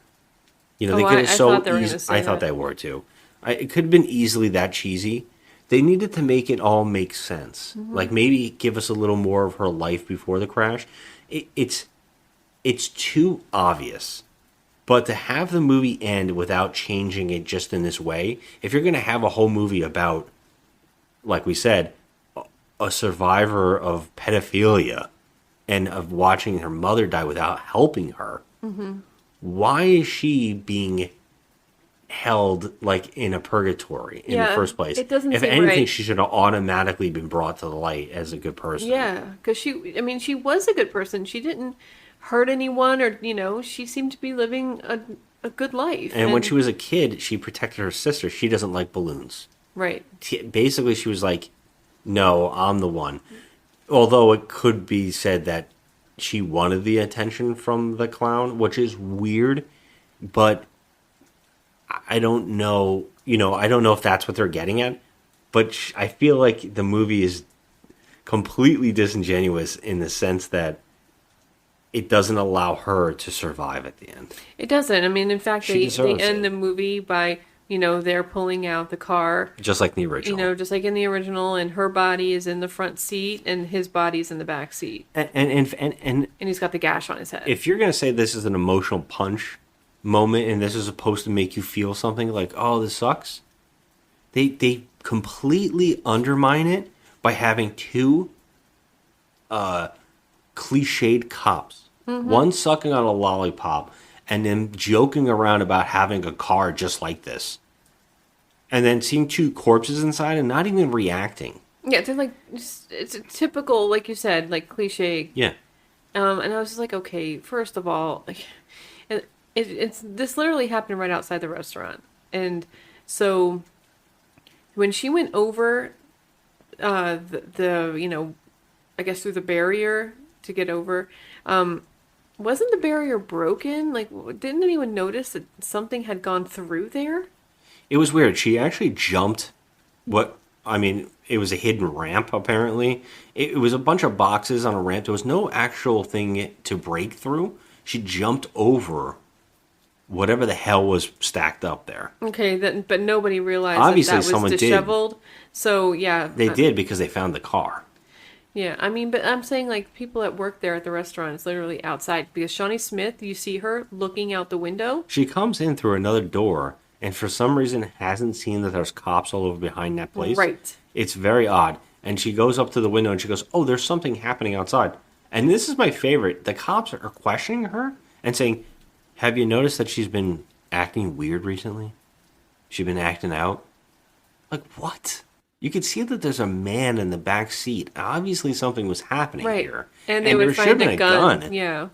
You know, they could have I thought they were too. It could have been easily that cheesy. They needed to make it all make sense. Mm-hmm. Like maybe give us a little more of her life before the crash. It's too obvious. But to have the movie end without changing it just in this way, if you're going to have a whole movie about, like we said, a survivor of pedophilia and of watching her mother die without helping her, mm-hmm. why is she being held like in a purgatory in the first place? It doesn't if seem anything, right. she should have automatically been brought to the light as a good person. Yeah, because she was a good person. She didn't hurt anyone, or, you know, she seemed to be living a good life. And when she was a kid, she protected her sister. She doesn't like balloons. Right. Basically, she was like, no, I'm the one. Although it could be said that she wanted the attention from the clown, which is weird, but I don't know. You know, I don't know if that's what they're getting at, but I feel like the movie is completely disingenuous in the sense that it doesn't allow her to survive at the end. It doesn't. I mean, in fact, they end the movie by, you know, they're pulling out the car. Just like in the original. You know, just like in the original, and her body is in the front seat, and his body's in the back seat. And he's got the gash on his head. If you're going to say this is an emotional punch moment, and this is supposed to make you feel something like, oh, this sucks, they completely undermine it by having two cliched cops. Mm-hmm. One sucking on a lollipop and then joking around about having a car just like this. And then seeing two corpses inside and not even reacting. Yeah, they're like, it's a typical, like you said, like cliche. Yeah. And I was just like, okay, first of all, like, it's this literally happened right outside the restaurant. And so when she went over the I guess through the barrier to get over, wasn't the barrier broken? Like, didn't anyone notice that something had gone through there? It was weird. She actually jumped it was a hidden ramp, apparently. It was a bunch of boxes on a ramp. There was no actual thing to break through. She jumped over whatever the hell was stacked up there. Okay, but nobody realized Obviously, that someone was disheveled. Did. So, yeah. They did because they found the car. Yeah, I mean, but I'm saying, like, people that work there at the restaurant, it's literally outside. Because Shawnee Smith, you see her looking out the window. She comes in through another door, and for some reason hasn't seen that there's cops all over behind that place. Right. It's very odd. And she goes up to the window and she goes, oh, there's something happening outside. And this is my favorite. The cops are questioning her and saying, have you noticed that she's been acting weird recently? She's been acting out? Like, what? You could see that there's a man in the back seat. Obviously something was happening here. And they would there find should have a been a gun. Yeah.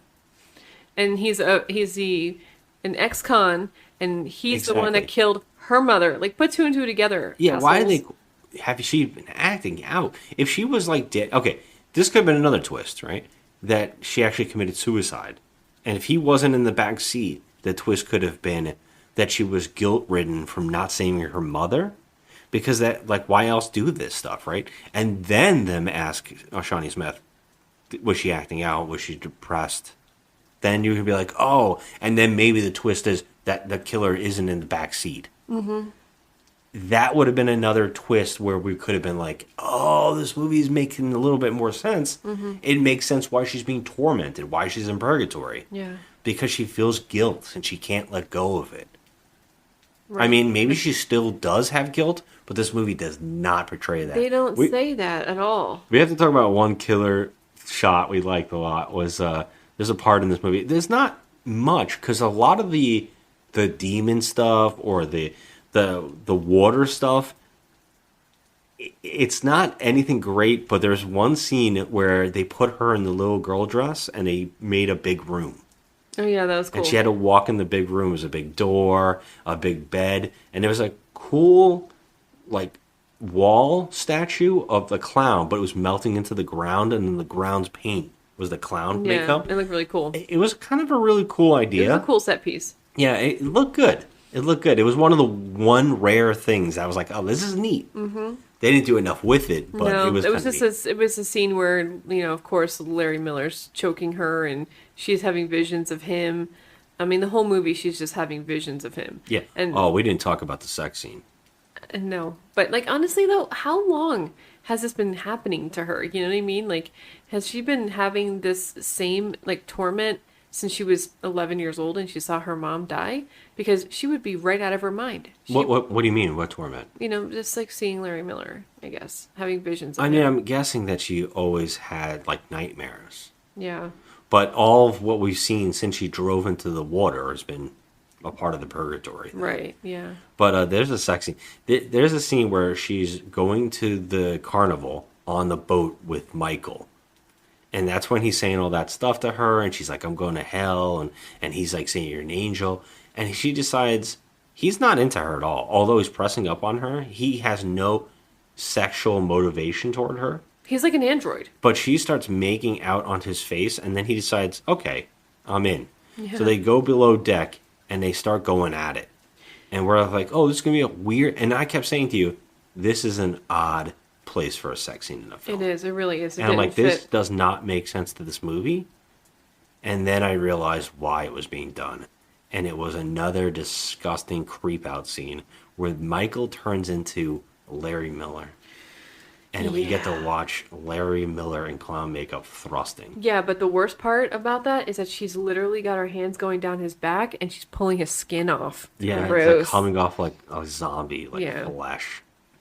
And he's an ex-con, and he's the one that killed her mother. Like, put two and two together. Yeah, assholes. why did have she been acting out? If she was like dead, okay, this could have been another twist, right? That she actually committed suicide. And if he wasn't in the back seat, the twist could have been that she was guilt-ridden from not saving her mother. Because that, like, why else do this stuff, right? And then them ask Shawnee Smith, was she acting out? Was she depressed? Then you could be like, oh, and then maybe the twist is that the killer isn't in the back seat. Mm-hmm. That would have been another twist where we could have been like, oh, this movie is making a little bit more sense. Mm-hmm. It makes sense why she's being tormented, why she's in purgatory. Yeah. Because she feels guilt and she can't let go of it. Right. I mean, maybe she still does have guilt, but this movie does not portray that. They don't say that at all. We have to talk about one killer shot we liked a lot. Was there's a part in this movie. There's not much because a lot of the demon stuff or the water stuff, it's not anything great. But there's one scene where they put her in the little girl dress and they made a big room. Oh yeah, that was cool. And she had to walk in the big room. It was a big door, a big bed, and there was a cool, like, wall statue of the clown, but it was melting into the ground, and then the ground's paint was the clown makeup. It looked really cool. It was kind of a really cool idea. It was a cool set piece. Yeah, it looked good. It was one of the rare things I was like, oh, this is neat. Mm-hmm. They didn't do enough with it, but it was just it was a scene where, of course, Larry Miller's choking her and she's having visions of him. I mean, the whole movie, she's just having visions of him. Yeah. And we didn't talk about the sex scene. No. But, like, honestly, though, how long has this been happening to her? You know what I mean? Like, has she been having this same, like, torment since she was 11 years old and she saw her mom die? Because she would be right out of her mind. What do you mean? What torment? Just like seeing Larry Miller, I guess. Having visions of I mean, him. I'm guessing that she always had, like, nightmares. Yeah. But all of what we've seen since she drove into the water has been a part of the purgatory thing. Right, yeah. But there's a sex scene. There's a scene where she's going to the carnival on the boat with Michael. And that's when he's saying all that stuff to her. And she's like, I'm going to hell. And he's like saying, you're an angel. And she decides he's not into her at all. Although he's pressing up on her, he has no sexual motivation toward her. He's like an android. But she starts making out on his face, and then he decides, okay, I'm in. Yeah. So they go below deck, and they start going at it. And we're like, oh, this is going to be a weird... And I kept saying to you, this is an odd place for a sex scene in a film. It is. It really is. And I'm like, this does not make sense to this movie. And then I realized why it was being done. And it was another disgusting creep-out scene where Michael turns into Larry Miller. And we get to watch Larry Miller in clown makeup thrusting. Yeah, but the worst part about that is that she's literally got her hands going down his back and she's pulling his skin off. Yeah, gross. it's like coming off like a zombie, like flesh.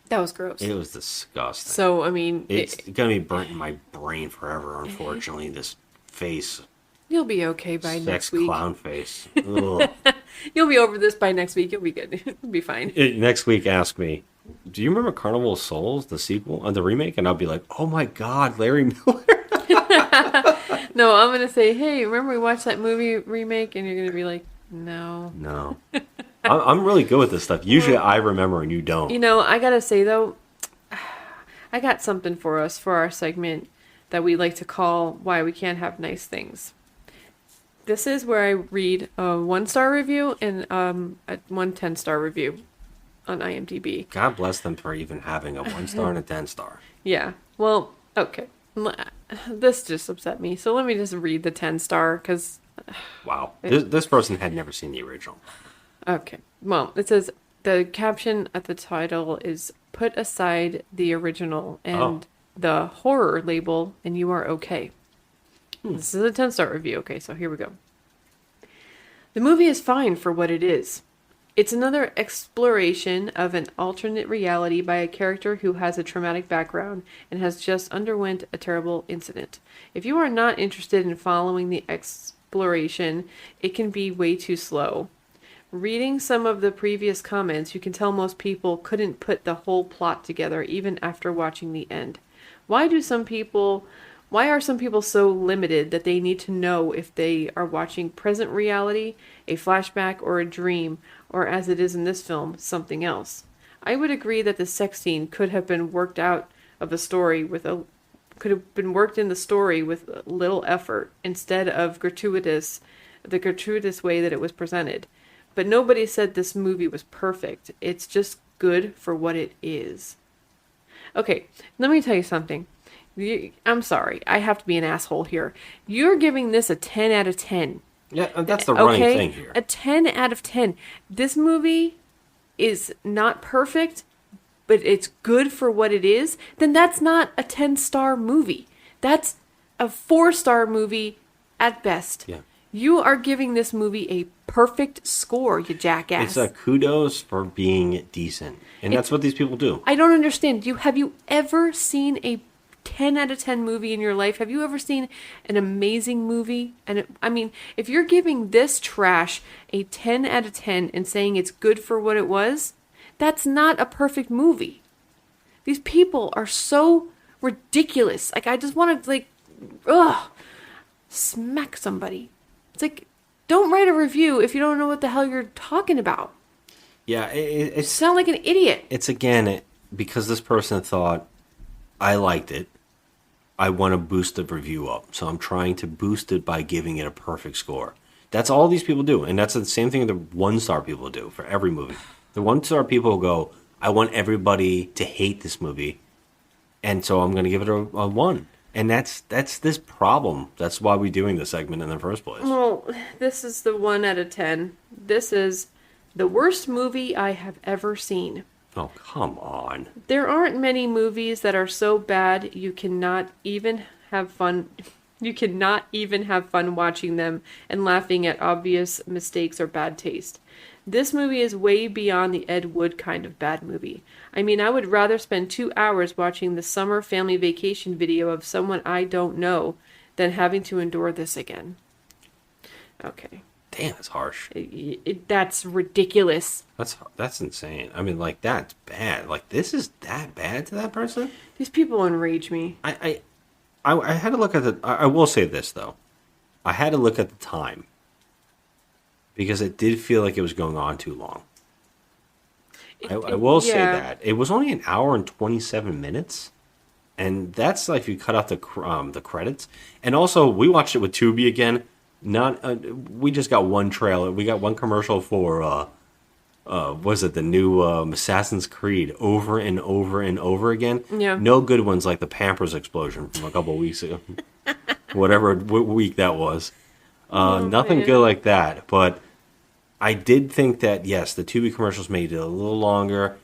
That was gross. It was disgusting. So, I mean... It's going to be burnt in my brain forever, unfortunately, this face. You'll be okay by next week. Clown face. Ugh. You'll be over this by next week. You'll be good. You'll be fine. Next week, ask me, do you remember Carnival of Souls, the sequel, the remake? And I'll be like, oh my God, Larry Miller. No, I'm going to say, hey, remember we watched that movie remake? And you're going to be like, no. No. I'm really good with this stuff. Usually I remember and you don't. You know, I got to say, though, I got something for us for our segment that we like to call Why We Can't Have Nice Things. This is where I read a 1-star review and a 10-star review on IMDb. God bless them for even having a 1-star and a 10-star. Yeah. Well, okay. This just upset me. So let me just read the 10-star because... Wow. This person had never seen the original. Okay. Well, it says the caption at the title is put aside the original and the horror label and you are okay. This is a 10-star review. Okay, so here we go. The movie is fine for what it is. It's another exploration of an alternate reality by a character who has a traumatic background and has just underwent a terrible incident. If you are not interested in following the exploration, it can be way too slow. Reading some of the previous comments, you can tell most people couldn't put the whole plot together even after watching the end. Why are some people so limited that they need to know if they are watching present reality, a flashback, or a dream, or as it is in this film, something else? I would agree that the sex scene could have been worked in the story with little effort instead of the gratuitous way that it was presented. But nobody said this movie was perfect. It's just good for what it is. Okay, let me tell you something. I'm sorry. I have to be an asshole here. You're giving this a 10 out of 10. Yeah, that's the running thing here. A 10 out of 10. This movie is not perfect, but it's good for what it is. Then that's not a 10-star movie. That's a 4-star movie at best. Yeah. You are giving this movie a perfect score, you jackass. It's a kudos for being decent. And that's what these people do. I don't understand. Have you ever seen a 10 out of 10 movie in your life? Have you ever seen an amazing movie? And if you're giving this trash a 10 out of 10 and saying it's good for what it was, that's not a perfect movie. These people are so ridiculous. Like, I just want to, smack somebody. It's like, don't write a review if you don't know what the hell you're talking about. Yeah, You sound like an idiot. It's, again, because this person thought, I liked it, I want to boost the review up. So I'm trying to boost it by giving it a perfect score. That's all these people do. And that's the same thing the 1-star people do for every movie. The 1-star people go, I want everybody to hate this movie, and so I'm going to give it a 1. And that's this problem. That's why we're doing this segment in the first place. Well, this is the 1 out of 10. This is the worst movie I have ever seen. Oh, come on. There aren't many movies that are so bad you cannot even have fun. You cannot even have fun watching them and laughing at obvious mistakes or bad taste. This movie is way beyond the Ed Wood kind of bad movie. I mean, I would rather spend 2 hours watching the summer family vacation video of someone I don't know than having to endure this again. Okay. Damn, it's harsh. That's ridiculous. That's insane. I mean, like, that's bad. Like, this is that bad to that person? These people enrage me. I had to look at I will say this, though. I had to look at the time. Because it did feel like it was going on too long. I will say that. It was only 1 hour and 27 minutes. And that's like if you cut out the credits. And also, we watched it with Tubi again. We just got one trailer. We got one commercial for, the new Assassin's Creed over and over and over again. Yeah. No good ones like the Pampers explosion from a couple of weeks ago. Whatever week that was. Nothing good like that. But I did think that, yes, the Tubi commercials made it a little longer.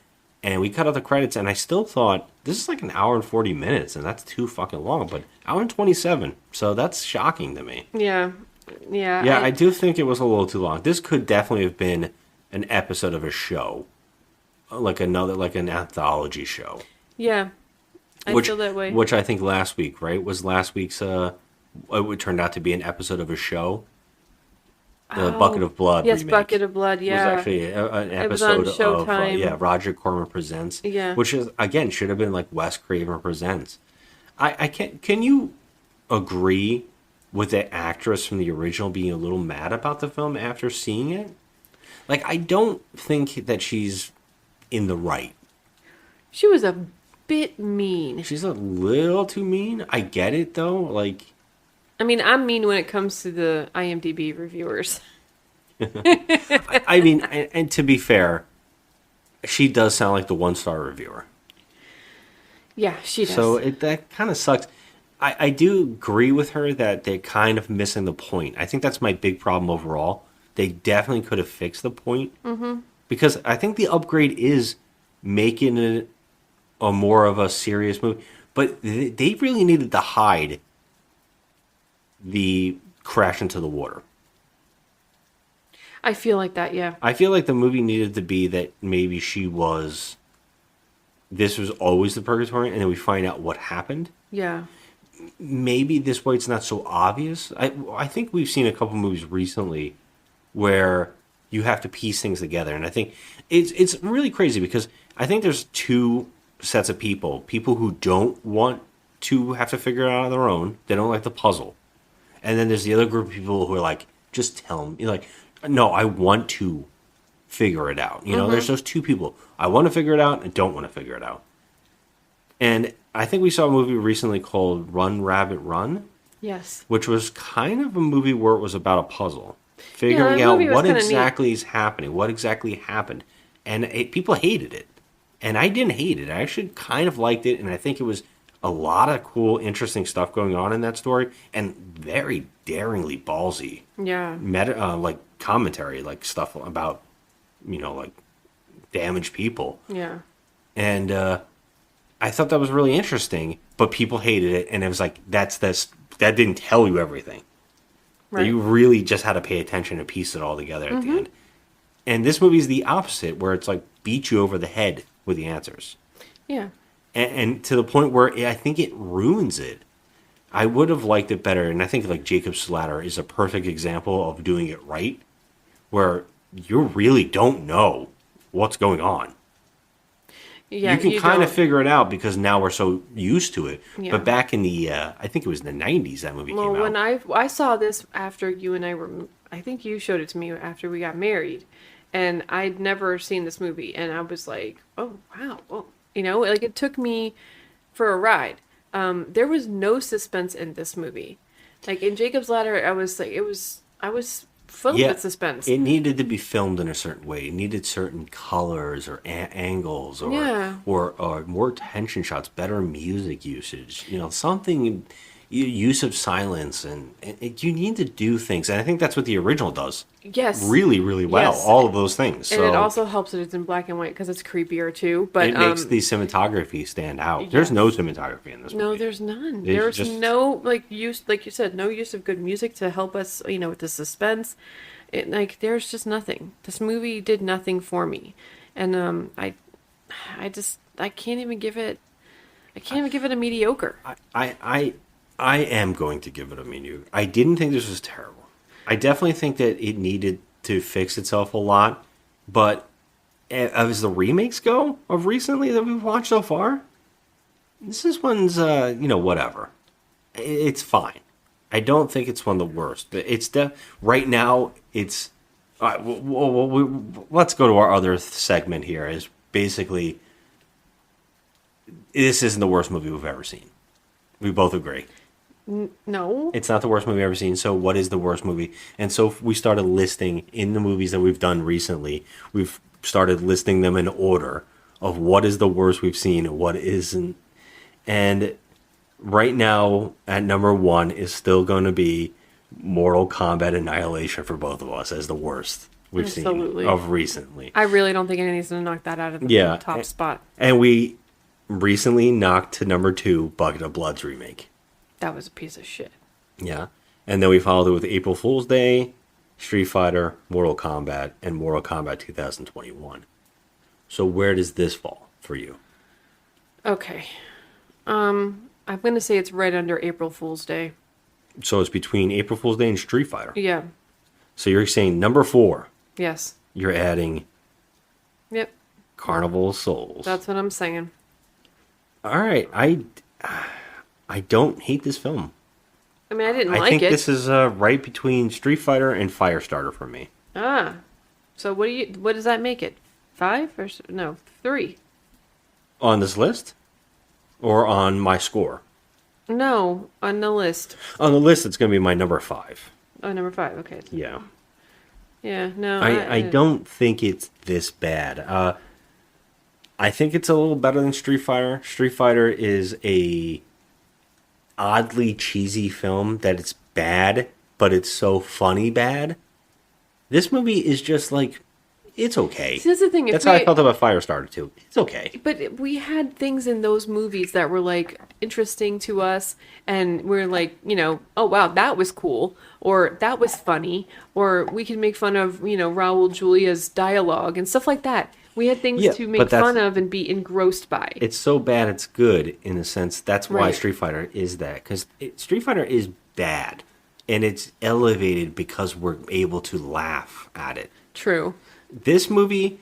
And we cut out the credits, and I still thought, this is like 1 hour and 40 minutes, and that's too fucking long. But 1 hour and 27, so that's shocking to me. Yeah. Yeah, I do think it was a little too long. This could definitely have been an episode of a show. Like an anthology show. Yeah. I feel that way. Which I think last week, right? Was last week's, it turned out to be an episode of a show. The Bucket of Blood Yes, remake. Bucket of Blood, yeah. It was actually an It was on episode of Showtime. Roger Corman Presents. Yeah. Which is, again, should have been like Wes Craven Presents. I can't. Can you agree with the actress from the original being a little mad about the film after seeing it? Like, I don't think that she's in the right. She was a bit mean. She's a little too mean. I get it, though. Like, I mean, I'm mean when it comes to the IMDb reviewers. I mean, and to be fair, she does sound like the one-star reviewer. Yeah, she does. So that kind of sucks. I do agree with her that they're kind of missing the point. I think that's my big problem overall. They definitely could have fixed the point. Mm-hmm. Because I think the upgrade is making it a more of a serious movie. But they really needed to hide the crash into the water. I feel like that, yeah. I feel like the movie needed to be that maybe this was always the purgatory, and then we find out what happened. Yeah. Maybe this way it's not so obvious. I think we've seen a couple movies recently where you have to piece things together, and I think it's really crazy because I think there's two sets of people who don't want to have to figure it out on their own. They don't like the puzzle. And then there's the other group of people who are like, just tell me. You're like, no, I want to figure it out. You know, there's those two people. I want to figure it out and don't want to figure it out. And I think we saw a movie recently called Run, Rabbit, Run. Yes. Which was kind of a movie where it was about a puzzle. Figuring that out movie was what kinda exactly is happening. What exactly happened. And people hated it. And I didn't hate it. I actually kind of liked it. And I think it was a lot of cool, interesting stuff going on in that story. And very daringly ballsy. Yeah. Like commentary, like stuff about, like damaged people. Yeah. And I thought that was really interesting, but people hated it, and it was like that didn't tell you everything. Right. You really just had to pay attention and piece it all together at the end. And this movie is the opposite, where it's like beat you over the head with the answers. Yeah. And to the point where I think it ruins it. I would have liked it better, and I think like Jacob's Ladder is a perfect example of doing it right, where you really don't know what's going on. Yeah, you can kind of don't. figure it out because now we're so used to it. Yeah. But back in the, I think it was in the 90s that movie came out. When I saw this after you and I were, I think you showed it to me after we got married, and I'd never seen this movie, and I was like, oh wow, well, like it took me for a ride. There was no suspense in this movie. Like in Jacob's Ladder, I was full with suspense. It needed to be filmed in a certain way. It needed certain colors or angles or more tension shots, better music usage, something, use of silence. And you need to do things. And I think that's what the original does. Yes. Really, really well. Yes. All of those things. And it also helps that it's in black and white because it's creepier too. But it makes the cinematography stand out. Yes. There's no cinematography in this movie. No, there's none. There's There's no use, like you said, no use of good music to help us, with the suspense. There's just nothing. This movie did nothing for me, and I can't even give it. I can't even give it a mediocre. I am going to give it a mediocre. I didn't think this was terrible. I definitely think that it needed to fix itself a lot, but as the remakes go of recently that we've watched so far, this one's whatever. It's fine. I don't think it's one of the worst, but it's right now. It's let's go to our other segment here. Is basically this isn't the worst movie we've ever seen. We both agree. No, it's not the worst movie we've ever seen. So what is the worst movie? And so we started listing in the movies that we've done recently. We've started listing them in order of what is the worst we've seen and what isn't. And right now, at number 1 is still going to be Mortal Kombat Annihilation for both of us as the worst we've seen of recently. I really don't think anything's going to knock that out of the top spot. And we recently knocked to number 2, Bucket of Blood's remake. That was a piece of shit. Yeah. And then we followed it with April Fool's Day, Street Fighter, Mortal Kombat, and Mortal Kombat 2021. So where does this fall for you? Okay. I'm going to say it's right under April Fool's Day. So it's between April Fool's Day and Street Fighter. Yeah. So you're saying number 4, Yes. you're adding Yep. Carnival of Souls. That's what I'm saying. All right. I don't hate this film. I mean, I didn't I like think it. this is right between Street Fighter and Firestarter for me. Ah. So what does that make it? 5 or no, 3? On this list? Or on my score? No, on the list. On the list, it's going to be my number 5. Oh, number 5. Okay. Yeah. Yeah, no. I don't think it's this bad. I think it's a little better than Street Fighter. Street Fighter is a oddly cheesy film that it's bad, but it's so funny bad. This movie is just like, it's okay. See, that's the thing. That's how I felt about Firestarter too. It's okay. But we had things in those movies that were like interesting to us, and we're like, oh wow, that was cool, or that was funny, or we could make fun of, Raul Julia's dialogue and stuff like that. We had things to make fun of and be engrossed by. It's so bad it's good, in a sense. That's why Right. Street Fighter is that. Because Street Fighter is bad, and it's elevated because we're able to laugh at it. True. This movie,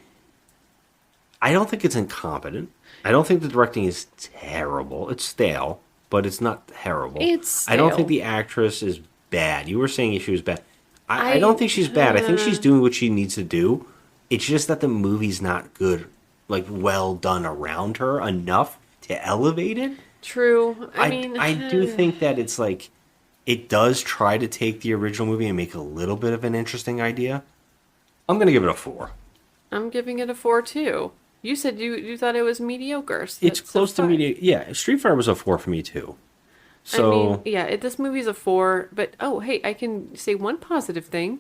I don't think it's incompetent. I don't think the directing is terrible. It's stale, but it's not terrible. It's I don't stale. think the actress is bad. You were saying she was bad. I don't think she's bad. I think she's doing what she needs to do. It's just that the movie's not good, like well done around her enough to elevate it. True. I mean, I do think that it's like, it does try to take the original movie and make a little bit of an interesting idea. I'm going to give it a 4. I'm giving it a 4 too. You said you thought it was mediocre. So It's that's close a to 5. mediocre. Yeah, Street Fighter was a 4 for me too. So, I mean, yeah, this movie's a 4, but oh, hey, I can say one positive thing.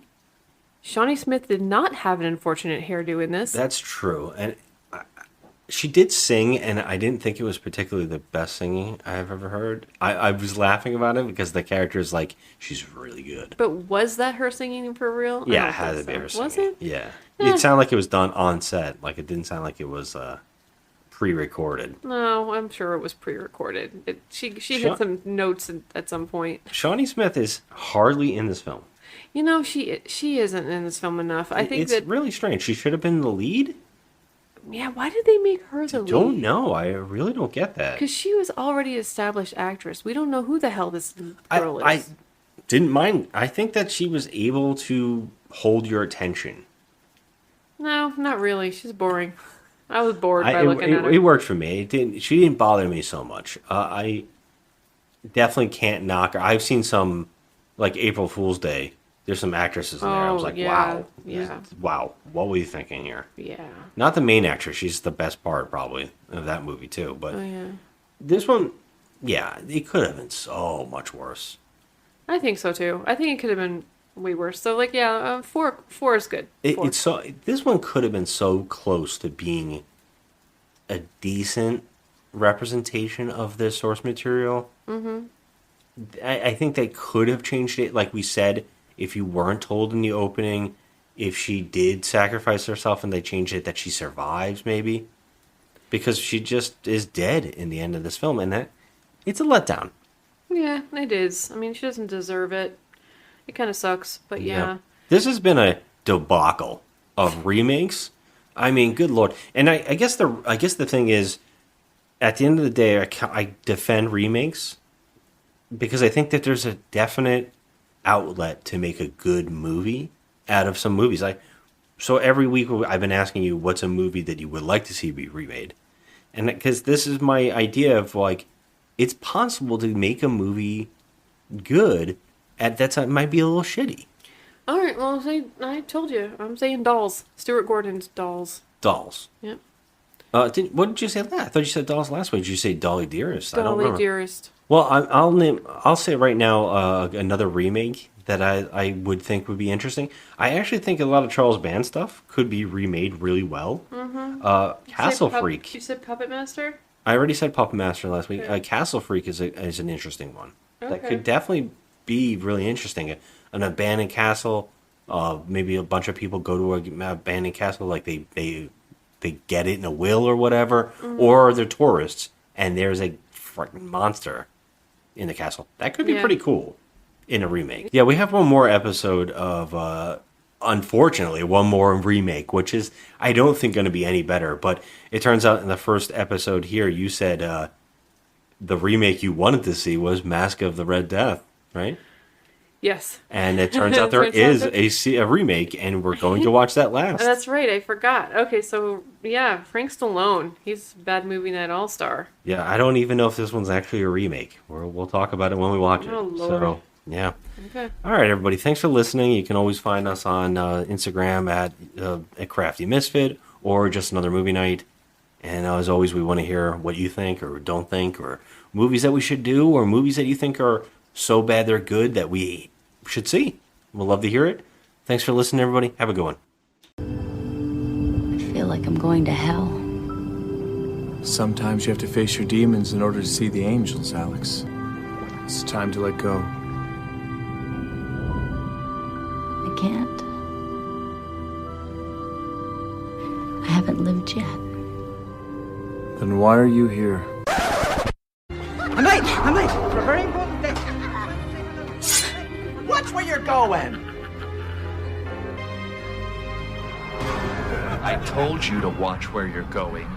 Shawnee Smith did not have an unfortunate hairdo in this. that's true. And she did sing, and I didn't think it was particularly the best singing I've ever heard. I was laughing about it because the character is like, she's really good. But was that her singing for real? I Yeah, don't it had to think be so. her singing. Was it? Yeah. Eh. It sounded like it was done on set. Like, it didn't sound like it was pre-recorded. No, I'm sure it was pre-recorded. She had some notes at some point. Shawnee Smith is hardly in this film. She isn't in this film enough. I think It's that really strange. She should have been the lead. yeah. Why did they make her the lead? Don't know. I really don't get that. Because she was already an established actress. We don't know who the hell this girl I is. didn't mind. I think that she was able to hold your attention. No, not really. She's boring. I was bored by looking at her. It worked for me. She didn't bother me so much. I definitely can't knock her. I've seen some, like April Fool's Day. There's some actresses in there. I was like, yeah, wow. yeah. Wow. What were you thinking here? Yeah. Not the main actress. She's the best part, probably, of that movie, too. But Oh yeah. this one, yeah, it could have been so much worse. I think so too. I think it could have been way worse. So like, yeah, 4 is good. 4. This one could have been so close to being a decent representation of the source material. Mm-hmm. I think they could have changed it, like we said, if you weren't told in the opening, if she did sacrifice herself and they changed it that she survives, maybe. Because she just is dead in the end of this film, and that it's a letdown. Yeah, it is. I mean, she doesn't deserve it. It kind of sucks, but yeah. Yep. This has been a debacle of remakes. I mean, good lord. And I guess the thing is, at the end of the day, I defend remakes because I think that there's a definite outlet to make a good movie out of some movies. So every week I've been asking you, what's a movie that you would like to see be remade? And because this is my idea of like, it's possible to make a movie good that might be a little shitty. All right, well, I told you. I'm saying Dolls. Stuart Gordon's Dolls. Dolls. Yep. What did you say last? I thought you said Dolls last week. Did you say Dolly Dearest? I don't Dolly remember. Dearest. Well, I'll say right now another remake that I would think would be interesting. I actually think a lot of Charles Band stuff could be remade really well. Mm-hmm. Castle Freak. You said Puppet Master? I already said Puppet Master last week. Castle Freak is an interesting one. Okay. That could definitely be really interesting. An abandoned castle. Maybe a bunch of people go to an abandoned castle, like they get it in a will or whatever, or they're tourists and there's a freaking monster in the castle. That could be pretty cool in a remake. Yeah, we have one more episode of unfortunately, one more remake, which is, I don't think, going to be any better. But it turns out in the first episode here, you said the remake you wanted to see was Mask of the Red Death, right? Yes. And it turns out there is a remake, and we're going to watch that last. That's right, I forgot. Okay, so, yeah, Frank Stallone. He's Bad Movie Night All-Star. Yeah, I don't even know if this one's actually a remake. We'll talk about it when we watch it. Oh, Lord. So, yeah. Okay. All right, everybody. Thanks for listening. You can always find us on Instagram at Crafty Misfit or Just Another Movie Night. And as always, we want to hear what you think or don't think, or movies that we should do, or movies that you think are so bad they're good that we should see. We'll love to hear it. Thanks for listening, everybody. Have a good one. I feel like I'm going to hell. Sometimes you have to face your demons in order to see the angels, Alex. It's time to let go. I can't. I haven't lived yet. Then why are you here? I'm late! For a very important thing. Watch where you're going! I told you to watch where you're going.